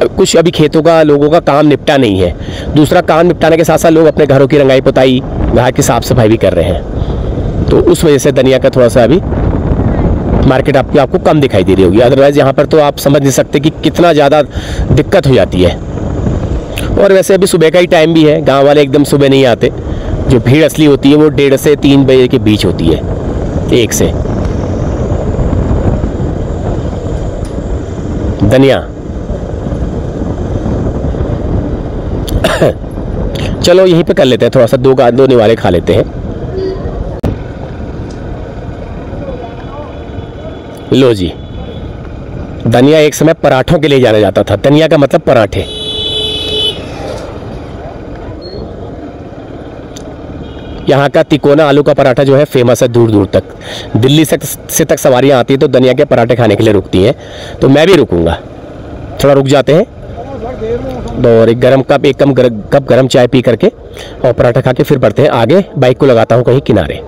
कुछ अभी खेतों का, लोगों का काम निपटा नहीं है। दूसरा, काम निपटाने के साथ साथ लोग अपने घरों की रंगाई पुताई, घर की साफ सफाई भी कर रहे हैं, तो उस वजह से दनिया का थोड़ा सा अभी मार्केट आपको कम दिखाई दे रही होगी। अदरवाइज़ यहाँ पर तो आप समझ नहीं सकते कि कितना ज़्यादा दिक्कत हो जाती है। और वैसे अभी सुबह का ही टाइम भी है, गाँव वाले एकदम सुबह नहीं आते। जो भीड़ असली होती है वो 1:30 से 3 बजे के बीच होती है, 1 से। धनिया चलो यहीं पे कर लेते हैं, थोड़ा सा 2 निवाले खा लेते हैं। लो जी, धनिया एक समय पराठों के लिए जाना जाता था। धनिया का मतलब पराठे। यहाँ का तिकोना आलू का पराठा जो है फेमस है दूर दूर तक। दिल्ली से तक सवारियाँ आती है तो धनिया के पराठे खाने के लिए रुकती हैं, तो मैं भी रुकूंगा। थोड़ा रुक जाते हैं और एक कप गरम चाय पी करके और पराठा खा के फिर बढ़ते हैं आगे। बाइक को लगाता हूँ कहीं किनारे।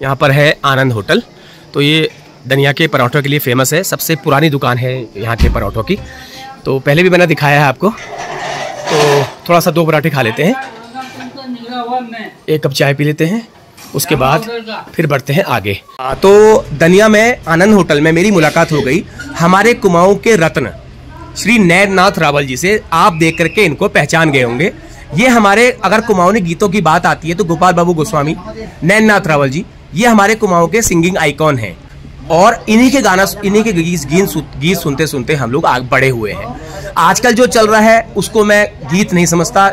यहाँ पर है आनंद होटल। तो ये धनिया के पराठों के लिए फेमस है, सबसे पुरानी दुकान है यहाँ के पराठों की। तो पहले भी मैंने दिखाया है आपको। तो थोड़ा सा 2 पराठे खा लेते हैं, 1 कप चाय पी लेते हैं, उसके बाद फिर बढ़ते हैं आगे। तो धनिया में आनंद होटल में मेरी मुलाकात हो गई हमारे कुमाऊं के रत्न श्री नैननाथ रावल जी से। आप देख करके इनको पहचान गए होंगे। ये हमारे, अगर कुमाऊनी गीतों की बात आती है तो गोपाल बाबू गोस्वामी, नैननाथ रावल जी, ये हमारे कुमाऊं के सिंगिंग आइकॉन हैं। और इन्हीं के गीत सुनते सुनते हम लोग आगे बढ़े हुए हैं। आजकल जो चल रहा है उसको मैं गीत नहीं समझता,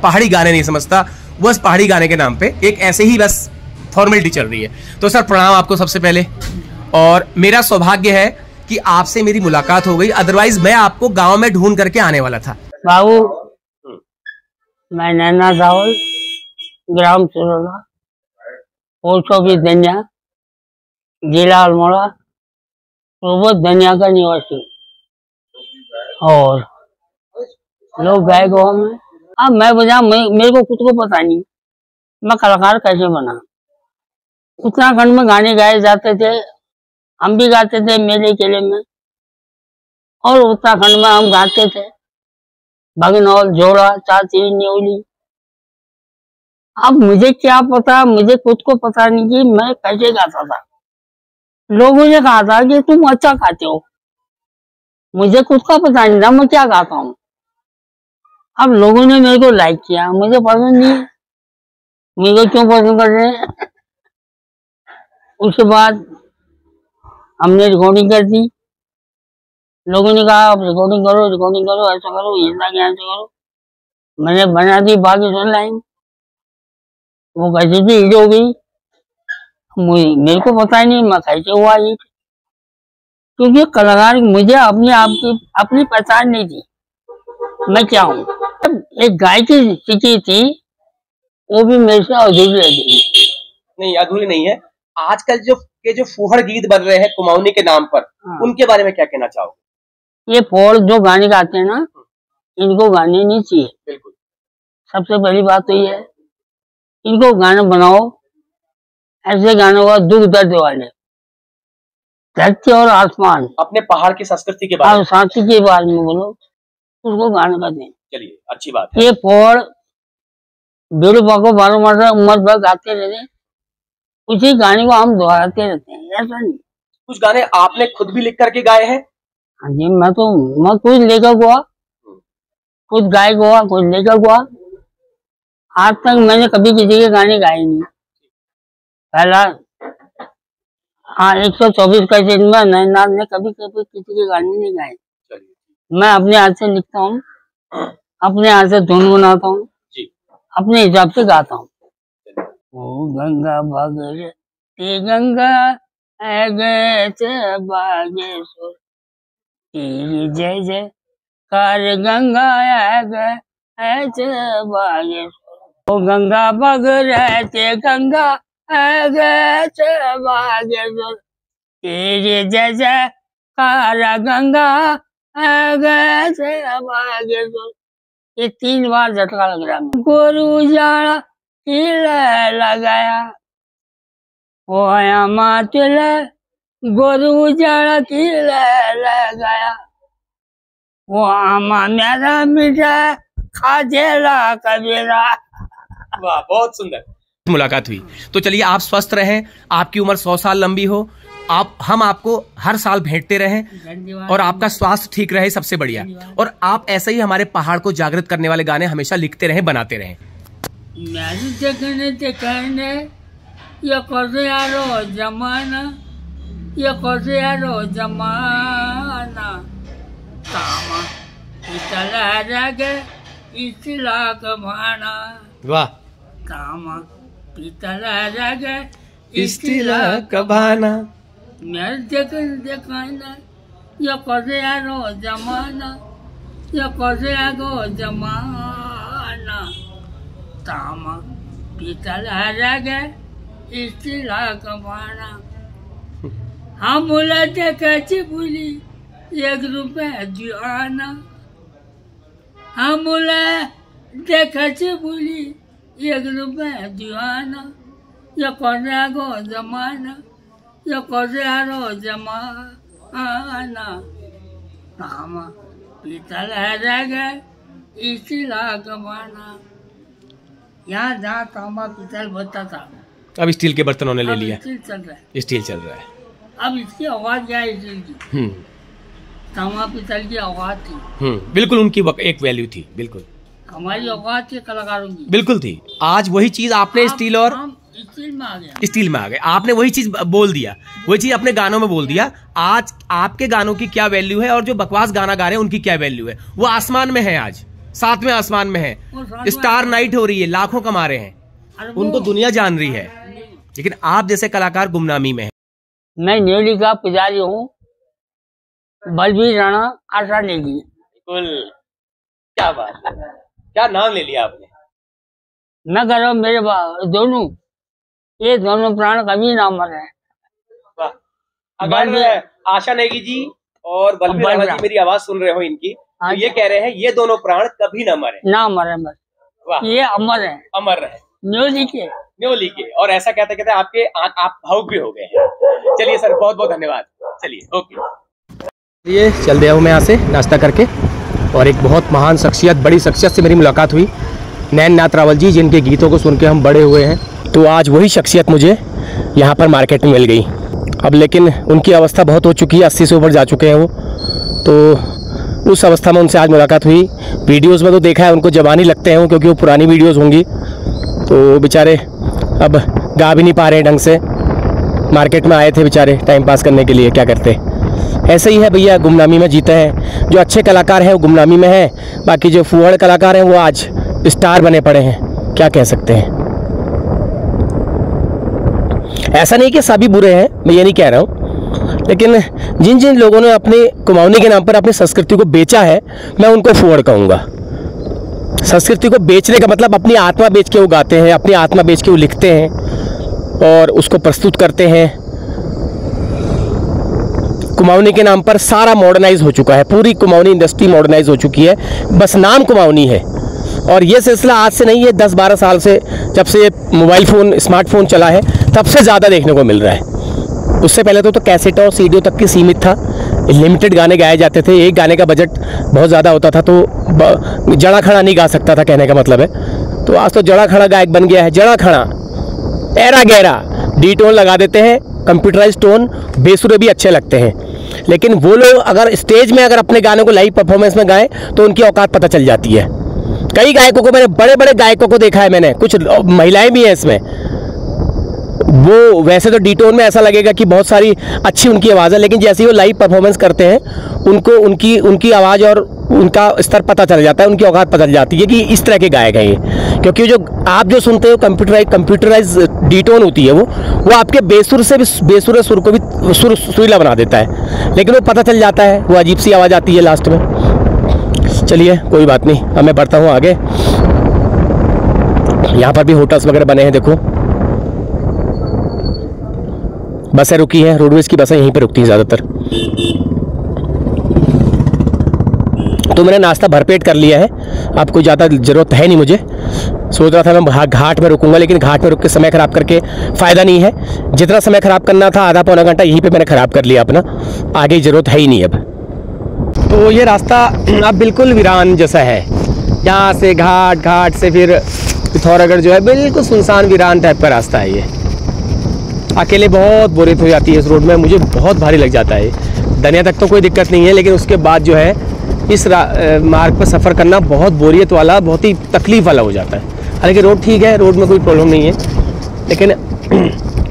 पहाड़ी गाने नहीं समझता। बस पहाड़ी गाने के नाम पे एक ऐसे ही बस फॉर्मेलिटी चल रही है। तो सर प्रणाम आपको सबसे पहले, और मेरा सौभाग्य है कि आपसे मेरी मुलाकात हो गई। अदरवाइज मैं आपको गांव में ढूंढ करके आने वाला था। बाबू, मैं नैना रावल, ग्राम सुरोला, पोस्ट ऑफिस धनिया, जिला अल्मोड़ा, पूर्व धनिया का निवासी। और लोग गाय गाँव में। अब मैं बजा, मेरे को खुद को पता नहीं मैं कलाकार कैसे बना। उत्तराखंड में गाने गाए जाते थे, हम भी गाते थे मेले केले में, और उत्तराखंड में हम गाते थे भगनौल, जोड़ा, चाची, न्योली। अब मुझे क्या पता, मुझे खुद को पता नहीं कि मैं कैसे गाता था। लोगों ने कहा था कि तुम अच्छा गाते हो, मुझे खुद का पता नहीं था मैं क्या गाता हूँ। अब लोगों ने मेरे को लाइक किया, मुझे पसंद नहीं है, मुझे क्यों पसंद कर रहे हैं। उसके बाद हमने रिकॉर्डिंग कर दी। लोगों ने कहा आप रिकॉर्डिंग करो, ऐसा करो, ऐसा करो। मैंने बना दी पाकिस्तान लाइन। वो कैसे थी, हिट हो गई। मेरे को पता ही नहीं मैं कैसे हुआ हिट, क्योंकि कलाकार मुझे अपने आप की अपनी पहचान नहीं थी मैं क्या हूँ। एक गायकी सीखी थी, वो भी मेरे से अधूरी रह गई। नहीं, अधूरी नहीं है। आजकल जो फुहड़ गीत बन रहे हैं कुमाऊनी के नाम पर, उनके बारे में क्या कहना चाहोगे? ये फुहड़ जो गाने गाते हैं ना, इनको गाने नहीं चाहिए। बिल्कुल, सबसे पहली बात तो ये है, इनको गाना बनाओ, ऐसे गाने हुआ दुख दर्द वाले, धरती और आसमान, अपने पहाड़ की संस्कृति के बारे में, संस्कृति के बारे में बोलो, उसको गाने का दें। चलिए, अच्छी बात है। ये फुहड़ दिलरुबा को 12 मास उम्र भर गाते रहते, उसी गाने को हम दोहराते रहते हैं, ऐसा नहीं। कुछ गाने आपने खुद भी लिख करके गाए हैं? हाँ जी, मैं कुछ लेखक हुआ, कुछ गायक हुआ, कुछ लेखक हुआ। आज तक मैंने कभी किसी के गाने गाए नहीं। पहला 124 का सिनेमा नैनाथ ने कभी किसी के गाने नहीं गाए। मैं अपने हाथ से लिखता हूँ, अपने हाथ से धुन बनाता हूँ, अपने हिसाब से गाता हूँ। ओ गंगा भगवती गंगा बागेश्वर, तेरी जय जय कार गंगा बागेश्वर। ओ गंगा भगवती गंगा बागेश्वर, तेरी जय जय कार गंगा बागेश्वर। ये 3 बार झटका लग रहा है। गोरू जाड़ा तिले लगाया, ओ आया मातले गोरू जाड़ा तिले लगाया, वो आमा मेरा मीठा खाजेला कबीरा। वाह, बहुत सुंदर मुलाकात हुई। तो चलिए, आप स्वस्थ रहें, आपकी उम्र 100 साल लंबी हो, हम आपको हर साल भेंटते रहें और आपका स्वास्थ्य ठीक रहे, सबसे बढ़िया। और आप ऐसे ही हमारे पहाड़ को जागृत करने वाले गाने हमेशा लिखते रहें, बनाते रहें। ये कैसे यारो जमाना, ये कैसे यारो जमाना, कामा इतला जागे इतला कमाना। वाह। कामा इतला जागे इस्तिला कबाना, मैं देखना, ये कैसे यारो जमाना, ये कैसे यारो जमाना, कामा इतला जागे इस्तिला कमाना। हम बोला कैसे बोली 1 रुपया जुआना, हम बोला कैसे बोली 1 रुपया जुआना, ये कैसे गो जमाना, ये कैसे रो जमाना, कामा पीतल रह गए इस्तिला कमाना। यहाँ जहाँ तांबा पीतल बनता था, अब स्टील के बर्तनों ने ले लिया, स्टील चल रहा है, स्टील चल रहा है। अब इसकी आवाज क्या है स्टील की? तांबा पीतल की आवाज थी। बिल्कुल, उनकी एक वैल्यू थी, बिल्कुल हमारी आवाज थी कलाकारों की, बिल्कुल थी। आज वही चीज आपने स्टील और स्टील में आ गया, स्टील में आ गए। आपने वही चीज बोल दिया, वही चीज अपने गानों में बोल दिया। आज आपके गानों की क्या वैल्यू है और जो बकवास गाना गा रहे हैं उनकी क्या वैल्यू है, वो आसमान में है। आज 7वें आसमान में है, स्टार नाइट हो रही है, लाखों कमा रहे हैं, उनको दुनिया जान रही है, लेकिन आप जैसे कलाकार गुमनामी में हैं। मैं न्यूली का पुजारी हूँ, बलबीर राणा आशा नेगी। बिल्कुल, क्या बात है, क्या नाम ले लिया आपने। मैं कह रहा हूँ मेरे दोनों, ये दोनों प्राण कभी ना मरे। अगर आशा नेगी जी और बलबीर राणा जी मेरी आवाज सुन रहे हो इनकी, तो ये कह रहे हैं ये दोनों प्राण कभी ना मरे, ना मरे बस, ये अमर है, अमर रहे, न्योली के। और ऐसा कहते कहते आपके आप भावुक भी हो गए हैं। चलिए सर, बहुत बहुत धन्यवाद। चलिए, ओके। ये चल दिया हूँ मैं यहाँ से नाश्ता करके, और एक बहुत महान शख्सियत, बड़ी शख्सियत से मेरी मुलाकात हुई, नैननाथ रावल जी, जिनके गीतों को सुन के हम बड़े हुए हैं। तो आज वही शख्सियत मुझे यहाँ पर मार्केट में मिल गई। अब लेकिन उनकी अवस्था बहुत हो चुकी है, 80 से ऊपर जा चुके हैं वो। तो उस अवस्था में उनसे आज मुलाकात हुई। वीडियोज़ में तो देखा है उनको जवानी लगते हैं क्योंकि वो पुरानी वीडियोज़ होंगी, तो बेचारे अब गा भी नहीं पा रहे हैं ढंग से। मार्केट में आए थे बेचारे टाइम पास करने के लिए, क्या करते। ऐसे ही है भैया, गुमनामी में जीते हैं। जो अच्छे कलाकार हैं वो गुमनामी में हैं, बाकी जो फुहड़ कलाकार हैं वो आज स्टार बने पड़े हैं, क्या कह सकते हैं। ऐसा नहीं कि सभी बुरे हैं, मैं ये नहीं कह रहा हूँ, लेकिन जिन जिन लोगों ने अपने कुमाऊनी के नाम पर अपनी संस्कृति को बेचा है, मैं उनको फुहड़ कहूँगा। संस्कृति को बेचने का मतलब अपनी आत्मा बेच के वो गाते हैं, अपनी आत्मा बेच के वो लिखते हैं और उसको प्रस्तुत करते हैं। कुमाऊनी के नाम पर सारा मॉडर्नाइज हो चुका है, पूरी कुमाऊनी इंडस्ट्री मॉडर्नाइज हो चुकी है, बस नाम कुमाऊनी है। और ये सिलसिला आज से नहीं है, 10-12 साल से, जब से मोबाइल फ़ोन, स्मार्टफोन चला है, तब से ज़्यादा देखने को मिल रहा है। उससे पहले तो कैसेट और सीडियो तक की सीमित था, लिमिटेड गाने गाए जाते थे, एक गाने का बजट बहुत ज़्यादा होता था, तो जड़ा खड़ा नहीं गा सकता था, कहने का मतलब है। तो आज तो जड़ा खड़ा गायक बन गया है, जड़ा खड़ा, एरा गहरा, डी टोन लगा देते हैं, कंप्यूटराइज टोन, बेसुरे भी अच्छे लगते हैं। लेकिन वो लोग अगर स्टेज में अगर अपने गानों को लाइव परफॉर्मेंस में गाएं तो उनकी औकात पता चल जाती है। कई गायकों को मैंने, बड़े बड़े गायकों को देखा है मैंने, कुछ महिलाएं भी हैं इसमें, वो वैसे तो डी टोन में ऐसा लगेगा कि बहुत सारी अच्छी उनकी आवाज़ है, लेकिन जैसे ही वो लाइव परफॉर्मेंस करते हैं उनको उनकी आवाज़ और उनका स्तर पता चल जाता है, उनकी औकात पता चल जाती है कि इस तरह के गायक हैं ये। क्योंकि जो आप जो सुनते हो कंप्यूटराइज डी टोन होती है, वो आपके बेसुर से भी बेसुरे सुर को भी सुरीला बना देता है, लेकिन वो पता चल जाता है, वो अजीब सी आवाज़ आती है लास्ट में। चलिए कोई बात नहीं, अब मैं बढ़ता हूँ आगे। यहाँ पर भी होटल्स वगैरह बने हैं, देखो बसें रुकी हैं, रोडवेज की बसें यहीं पर रुकती हैं ज़्यादातर। तो मैंने नाश्ता भरपेट कर लिया है, अब कोई ज़्यादा ज़रूरत है नहीं मुझे। सोच रहा था मैं घाट में रुकूंगा, लेकिन घाट में रुक के समय ख़राब करके फ़ायदा नहीं है। जितना समय ख़राब करना था आधा पौना घंटा यहीं पे मैंने ख़राब कर लिया अपना, आगे ज़रूरत है ही नहीं अब। तो ये रास्ता अब बिल्कुल वीरान जैसा है, यहाँ से घाट से फिर पिथौरागढ़ जो है बिल्कुल सुनसान वीरान टाइप का रास्ता है ये। अकेले बहुत बोरियत हो जाती है इस रोड में, मुझे बहुत भारी लग जाता है। दनिया तक तो कोई दिक्कत नहीं है, लेकिन उसके बाद जो है इस मार्ग पर सफ़र करना बहुत बोरियत वाला, बहुत ही तकलीफ़ वाला हो जाता है। हालांकि रोड ठीक है, रोड में कोई प्रॉब्लम नहीं है, लेकिन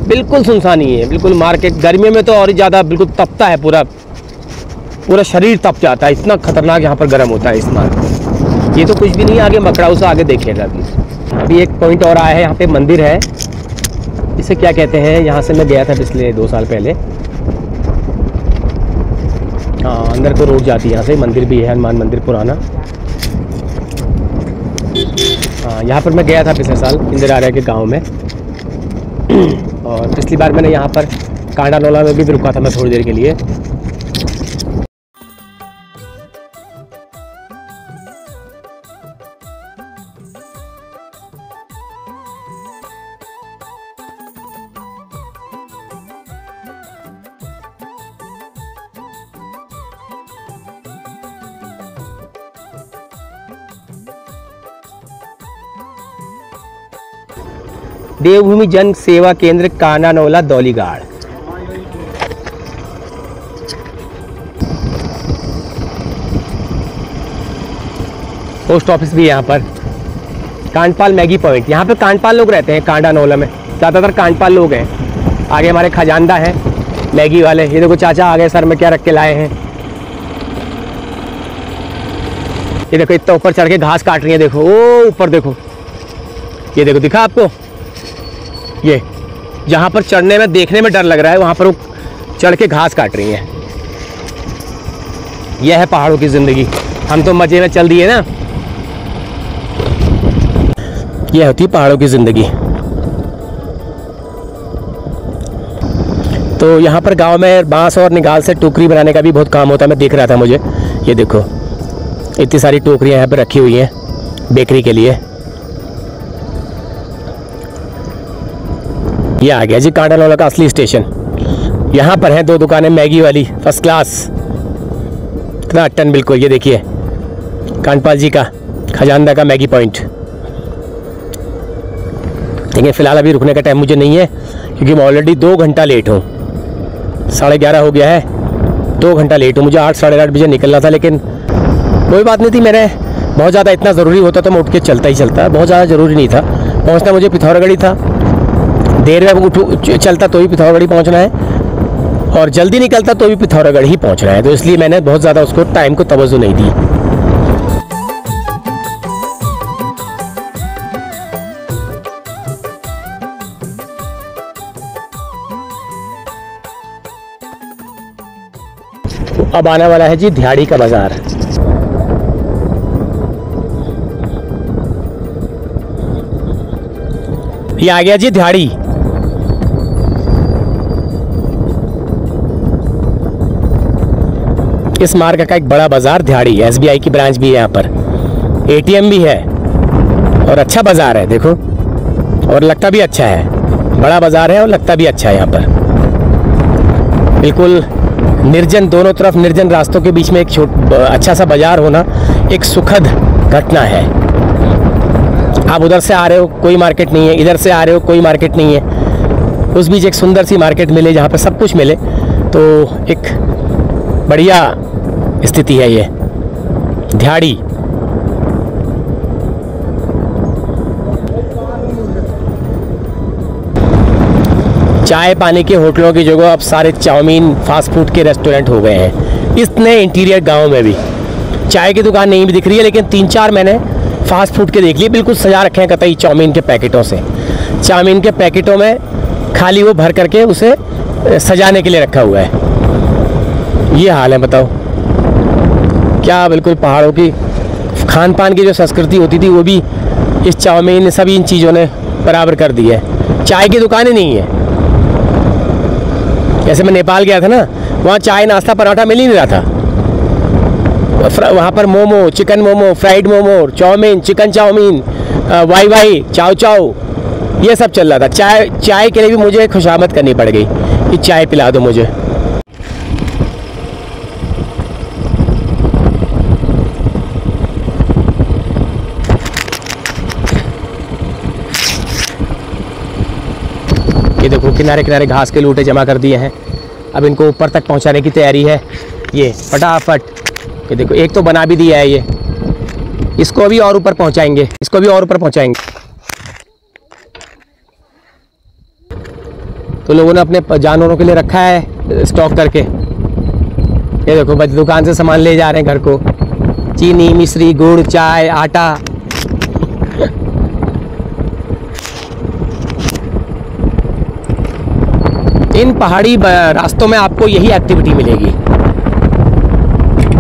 बिल्कुल सुनसान ही है, बिल्कुल मार्केट। गर्मियों में तो और ज़्यादा बिल्कुल तपता है, पूरा शरीर तप जाता है, इतना खतरनाक यहाँ पर गर्म होता है इस मार्ग। ये तो कुछ भी नहीं, आगे मकड़ाऊ से आगे देखिएगा। अभी एक पॉइंट और आया है, यहाँ पे मंदिर है, इसे क्या कहते हैं, यहाँ से मैं गया था पिछले 2 साल पहले। हाँ, अंदर को रोड जाती है यहाँ से, मंदिर भी है, हनुमान मंदिर पुराना। हाँ, यहाँ पर मैं गया था पिछले साल इंदिरा आर्या के गांव में। और पिछली बार मैंने यहाँ पर कांडानौला में भी रुका था मैं थोड़ी देर के लिए। देवभूमि जन सेवा केंद्र कांडानौला दौलीगाड़। पोस्ट ऑफिस भी है यहाँ पर। कांडपाल मैगी पॉइंट, यहाँ पे कांडपाल लोग रहते हैं कांडानौला में, ज़्यादातर कांडपाल लोग हैं। आगे हमारे खजानदा हैं मैगी वाले। ये देखो चाचा आगे सर में क्या रख के लाए हैं। ये देखो इतना ऊपर चढ़ के घास काट रही है, देखो ओ ऊपर देखो, ये देखो दिखा आपको, ये जहाँ पर चढ़ने में देखने में डर लग रहा है वहाँ पर वो चढ़ के घास काट रही हैं। यह है पहाड़ों की ज़िंदगी, हम तो मज़े में चल दिए ना। यह होती है पहाड़ों की ज़िंदगी। तो यहाँ पर गांव में बांस और निगाल से टोकरी बनाने का भी बहुत काम होता है, मैं देख रहा था मुझे। ये देखो इतनी सारी टोकरियाँ यहाँ पर रखी हुई हैं बेकरी के लिए। ये आ गया जी कांडानौला का असली स्टेशन। यहाँ पर हैं 2 दुकानें मैगी वाली, फर्स्ट क्लास, इतना अट्टन बिल्कुल। ये देखिए कांडपाल जी का खजानदा का मैगी पॉइंट। लेकिन फ़िलहाल अभी रुकने का टाइम मुझे नहीं है, क्योंकि मैं ऑलरेडी 2 घंटा लेट हूँ। 11:30 हो गया है, 2 घंटा लेट हूँ। मुझे 8 साढ़े 8 बजे निकलना था, लेकिन कोई बात नहीं थी। मैंने बहुत ज़्यादा इतना ज़रूरी होता तो मैं उठ के चलता ही चलता, बहुत ज़्यादा ज़रूरी नहीं था। पहुँचना मुझे पिथौरागढ़ ही था, देर में चलता तो भी पिथौरागढ़ ही पहुँचना है, और जल्दी निकलता तो भी पिथौरागढ़ ही पहुँचना है। तो इसलिए मैंने बहुत ज़्यादा उसको टाइम को तवज्जो नहीं दी। तो अब आने वाला है जी दिहाड़ी का बाजार। ये आ गया जी दिहाड़ी। इस मार्ग का एक बड़ा बाजार दिहाड़ी, SBI की ब्रांच भी है यहाँ पर, ATM भी है, और अच्छा बाजार है देखो, और लगता भी अच्छा है। बड़ा बाजार है और लगता भी अच्छा है। यहाँ पर बिल्कुल निर्जन, दोनों तरफ निर्जन रास्तों के बीच में एक अच्छा सा बाजार होना एक सुखद घटना है। आप उधर से आ रहे हो कोई मार्केट नहीं है, इधर से आ रहे हो कोई मार्केट नहीं है, उस बीच एक सुंदर सी मार्केट मिले जहाँ पे सब कुछ मिले, तो एक बढ़िया स्थिति है ये ध्याड़ी। चाय पानी के होटलों की जगह अब सारे चाउमीन फास्ट फूड के रेस्टोरेंट हो गए हैं इस नए इंटीरियर गांव में भी। चाय की दुकान नहीं भी दिख रही है, लेकिन 3-4 मैंने फास्ट फूड के देख लिए, बिल्कुल सजा रखे हैं कतई चाउमीन के पैकेटों से। चाउमीन के पैकेटों में खाली वो भर करके उसे सजाने के लिए रखा हुआ है। ये हाल है, बताओ क्या। बिल्कुल पहाड़ों की खान पान की जो संस्कृति होती थी वो भी इस चाउमीन सभी इन चीज़ों ने बराबर कर दी है। चाय की दुकानें नहीं है। जैसे मैं नेपाल गया था ना, वहाँ चाय नाश्ता पराठा मिल ही नहीं रहा था। वहाँ पर momo, chicken momo, fried momo, chow mein, chicken chow mein, Wai Wai, Chow Chow, ये सब चल रहा था। चाय के लिए भी मुझे खुशामद करनी पड़ गई कि चाय पिला दो मुझे। ये देखो किनारे किनारे घास के लूटे जमा कर दिए हैं। अब इनको ऊपर तक पहुंचाने की तैयारी है। ये फटाफट, ये देखो एक तो बना भी दिया है ये, इसको अभी और ऊपर पहुंचाएंगे, इसको भी और ऊपर पहुंचाएंगे। तो लोगों ने अपने जानवरों के लिए रखा है स्टॉक करके। ये देखो बच्चे दुकान से सामान ले जा रहे हैं घर को, चीनी, मिश्री, गुड़, चाय, आटा। इन पहाड़ी रास्तों में आपको यही एक्टिविटी मिलेगी,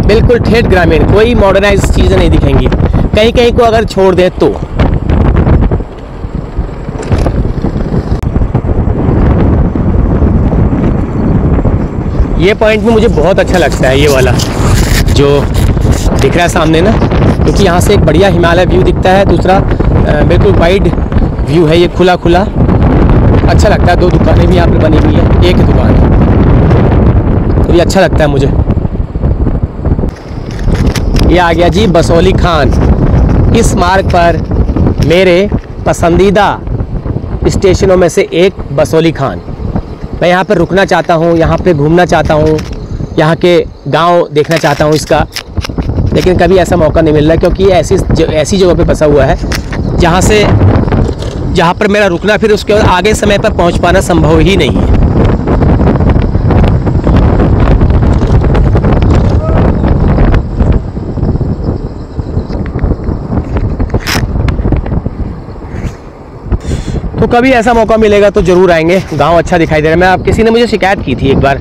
बिल्कुल ठेठ ग्रामीण, कोई मॉडर्नाइज चीज़ें नहीं दिखेंगी। कहीं कहीं को अगर छोड़ दे तो ये पॉइंट भी मुझे बहुत अच्छा लगता है, ये वाला जो दिख रहा है सामने ना, क्योंकि यहाँ से एक बढ़िया हिमालय व्यू दिखता है। दूसरा बिल्कुल वाइड व्यू है, ये खुला खुला अच्छा लगता है। 2 दुकानें भी यहाँ पर बनी हुई है, एक दुकान है, तो ये अच्छा लगता है मुझे। ये आ गया जी बसौली खान। इस मार्ग पर मेरे पसंदीदा स्टेशनों में से एक बसौली खान। मैं यहाँ पर रुकना चाहता हूँ, यहाँ पे घूमना चाहता हूँ, यहाँ के गांव देखना चाहता हूँ इसका, लेकिन कभी ऐसा मौका नहीं मिल रहा, क्योंकि ये ऐसी जगह पे बसा हुआ है जहाँ पर मेरा रुकना फिर उसके बाद आगे समय पर पहुँच पाना संभव ही नहीं है। तो कभी ऐसा मौका मिलेगा तो ज़रूर आएंगे। गांव अच्छा दिखाई दे रहा है। मैं आप किसी ने मुझे शिकायत की थी एक बार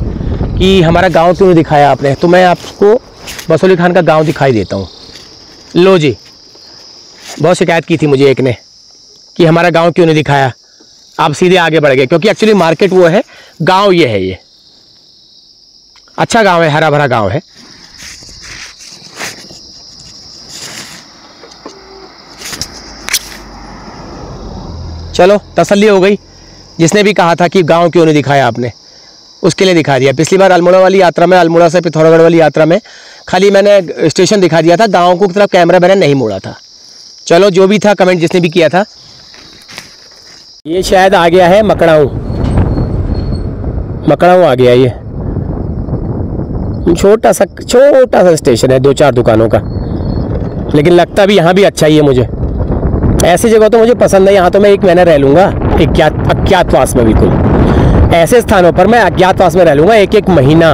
कि हमारा गांव क्यों नहीं दिखाया आपने, तो मैं आपको बसौली खान का गांव दिखाई देता हूँ। लो जी, बहुत शिकायत की थी मुझे एक ने कि हमारा गांव क्यों नहीं दिखाया, आप सीधे आगे बढ़ गए, क्योंकि एक्चुअली मार्केट वो है, गांव ये है। ये अच्छा गांव है, हरा भरा गांव है। चलो तसल्ली हो गई। जिसने भी कहा था कि गांव क्यों नहीं दिखाया आपने, उसके लिए दिखा दिया। पिछली बार अल्मोड़ा वाली यात्रा में, अल्मोड़ा से पिथौरागढ़ वाली यात्रा में खाली मैंने स्टेशन दिखा दिया था, गाँव को की तरफ कैमरा मैंने नहीं मोड़ा था। चलो जो भी था, कमेंट जिसने भी किया था। ये शायद आ गया है मकड़ाऊ आ गया। ये छोटा सा स्टेशन है, 2-4 दुकानों का, लेकिन लगता भी यहाँ भी अच्छा ही है मुझे। ऐसी जगह तो मुझे पसंद है। यहाँ तो मैं 1 महीना रह लूँगा अज्ञातवास में। बिल्कुल ऐसे स्थानों पर मैं अज्ञातवास में रह लूँगा 1 महीना।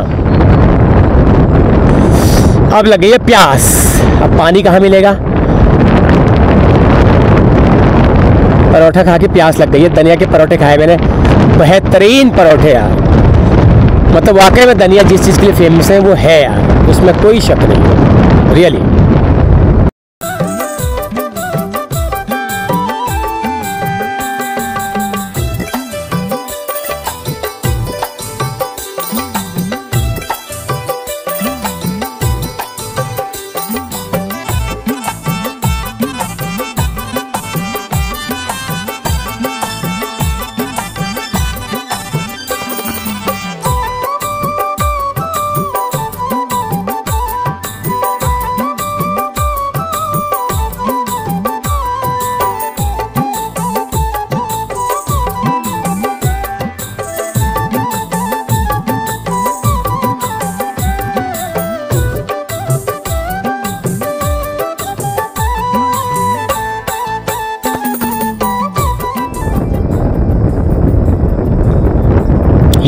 अब लग गई है प्यास, अब पानी कहाँ मिलेगा। परोठा खा के प्यास लग गई है। धनिया के परोठे खाए मैंने, बेहतरीन परोठे यार। मतलब वाकई में धनिया जिस चीज़ के लिए फेमस है वो है यार, उसमें कोई शक नहीं है, रियली।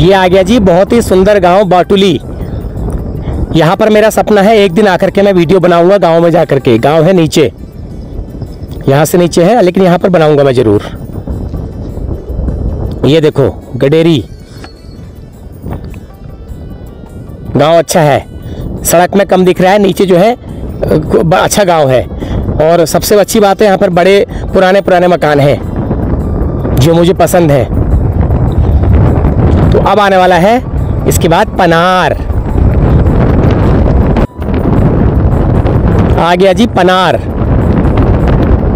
ये आ गया जी बहुत ही सुंदर गांव बाटुली। यहाँ पर मेरा सपना है एक दिन आकर के मैं वीडियो बनाऊंगा गांव में जाकर के। गांव है नीचे, यहाँ से नीचे है, लेकिन यहाँ पर बनाऊंगा मैं जरूर। ये देखो गडेरी गांव अच्छा है, सड़क में कम दिख रहा है, नीचे जो है अच्छा गांव है। और सबसे अच्छी बात है यहाँ पर बड़े पुराने मकान हैं जो मुझे पसंद है। तो अब आने वाला है इसके बाद पनार। आ गया जी पनार,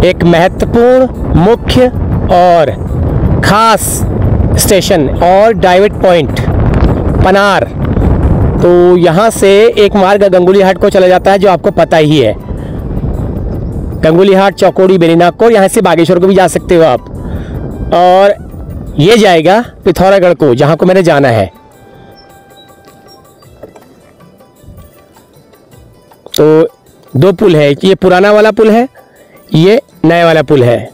एक महत्वपूर्ण मुख्य और खास स्टेशन और डाइवर्ट पॉइंट पनार। तो यहाँ से एक मार्ग गंगुली हाट को चला जाता है जो आपको पता ही है। गंगुली हाट, चौकोड़ी, बेनीनागपुर, यहाँ से बागेश्वर को भी जा सकते हो आप। और ये जाएगा पिथौरागढ़ को, जहाँ को मैंने जाना है। तो दो पुल है, ये पुराना वाला पुल है, ये नया वाला पुल है।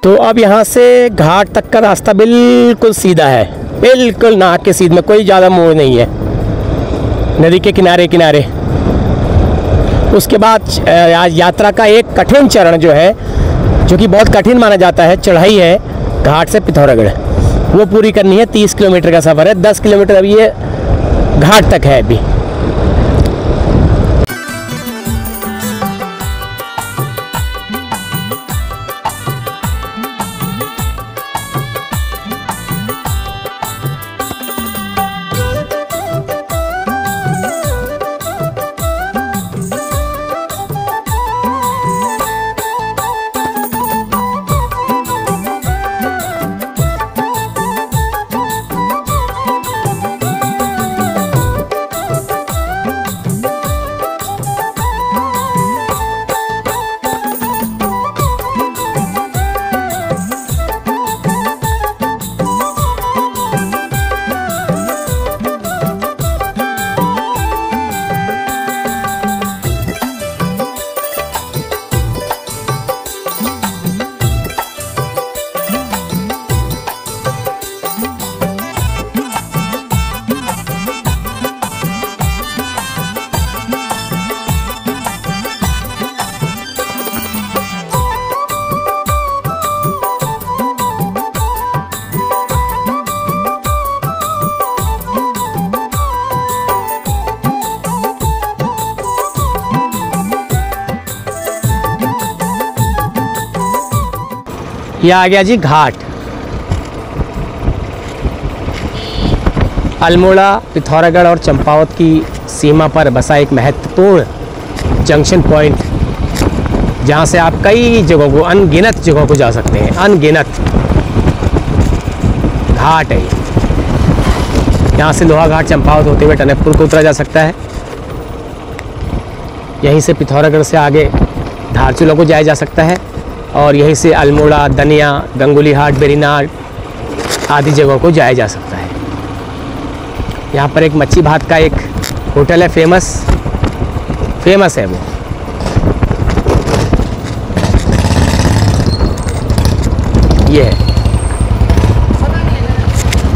तो अब यहाँ से घाट तक का रास्ता बिल्कुल सीधा है, बिल्कुल नाक के सीध में, कोई ज़्यादा मोड़ नहीं है, नदी के किनारे किनारे। उसके बाद यात्रा का एक कठिन चरण जो है, जो कि बहुत कठिन माना जाता है, चढ़ाई है घाट से पिथौरागढ़, वो पूरी करनी है। 30 किलोमीटर का सफ़र है, 10 किलोमीटर अभी ये घाट तक है अभी। ये आ गया जी घाट। अल्मोड़ा, पिथौरागढ़ और चंपावत की सीमा पर बसा एक महत्वपूर्ण जंक्शन पॉइंट, जहाँ से आप कई जगहों को, अनगिनत जगहों को जा सकते हैं। अनगिनत घाट है। यहाँ से लोहा घाट, चंपावत होते हुए टनकपुर को उतरा जा सकता है। यहीं से पिथौरागढ़ से आगे धारचूला को जाया जा सकता है, और यहीं से अल्मोड़ा, दनिया, गंगुली हाट, बेरीनाग आदि जगहों को जाया जा सकता है। यहाँ पर एक मच्छी भात का एक होटल है, फेमस है वो। ये है,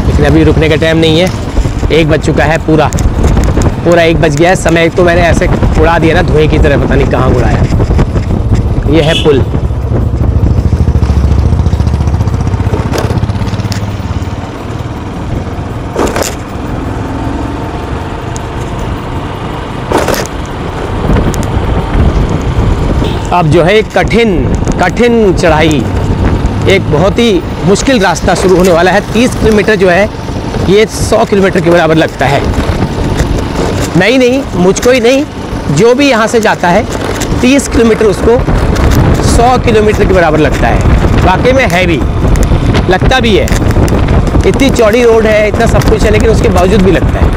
लेकिन अभी रुकने का टाइम नहीं है, 1 बज चुका है, पूरा 1 बज गया है। समय तो मैंने ऐसे उड़ा दिया ना धुएं की तरह, पता नहीं कहाँ उड़ाया। ये है पुल। अब जो है एक कठिन चढ़ाई, एक बहुत ही मुश्किल रास्ता शुरू होने वाला है। 30 किलोमीटर जो है ये 100 किलोमीटर के बराबर लगता है। नहीं, मुझको ही नहीं, जो भी यहाँ से जाता है 30 किलोमीटर उसको 100 किलोमीटर के बराबर लगता है। वाकई में है भी, लगता भी है। इतनी चौड़ी रोड है, इतना सब कुछ है, लेकिन उसके बावजूद भी लगता है।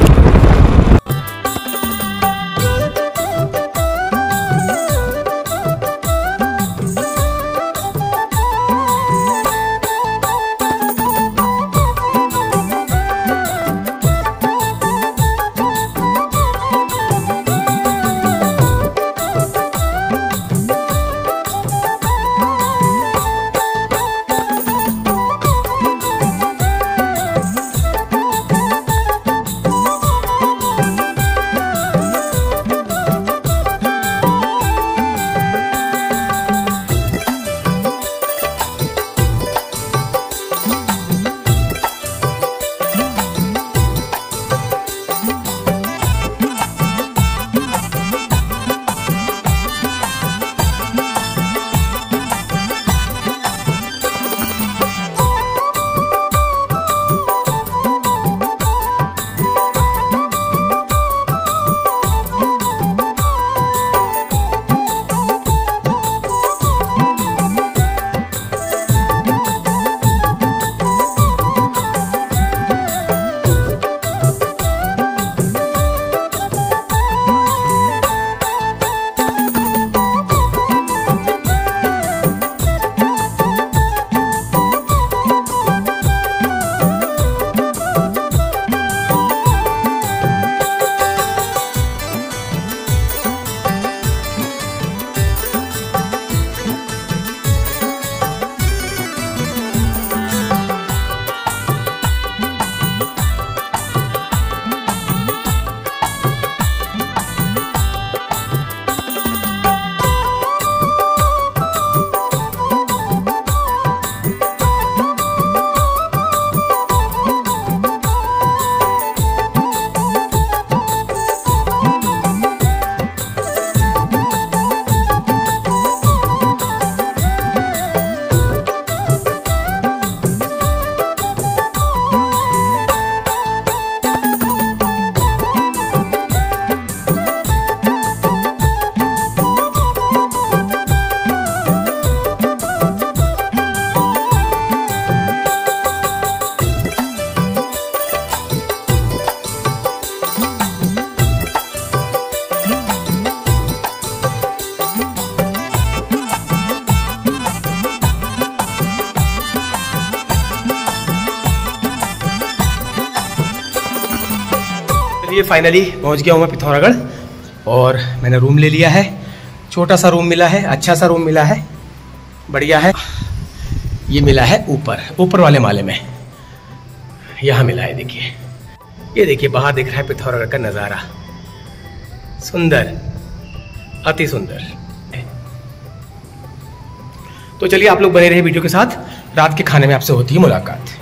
ये फाइनली पहुंच गया हूँ मैं पिथौरागढ़ और मैंने रूम ले लिया है। छोटा सा रूम मिला है, अच्छा सा रूम मिला है, बढ़िया है। ये मिला है ऊपर वाले माले में, यहाँ मिला है। देखिए, ये देखिए बाहर दिख रहा है पिथौरागढ़ का नज़ारा, सुंदर, अति सुंदर। तो चलिए आप लोग बने रहे वीडियो के साथ। रात के खाने में आपसे होती है मुलाकात।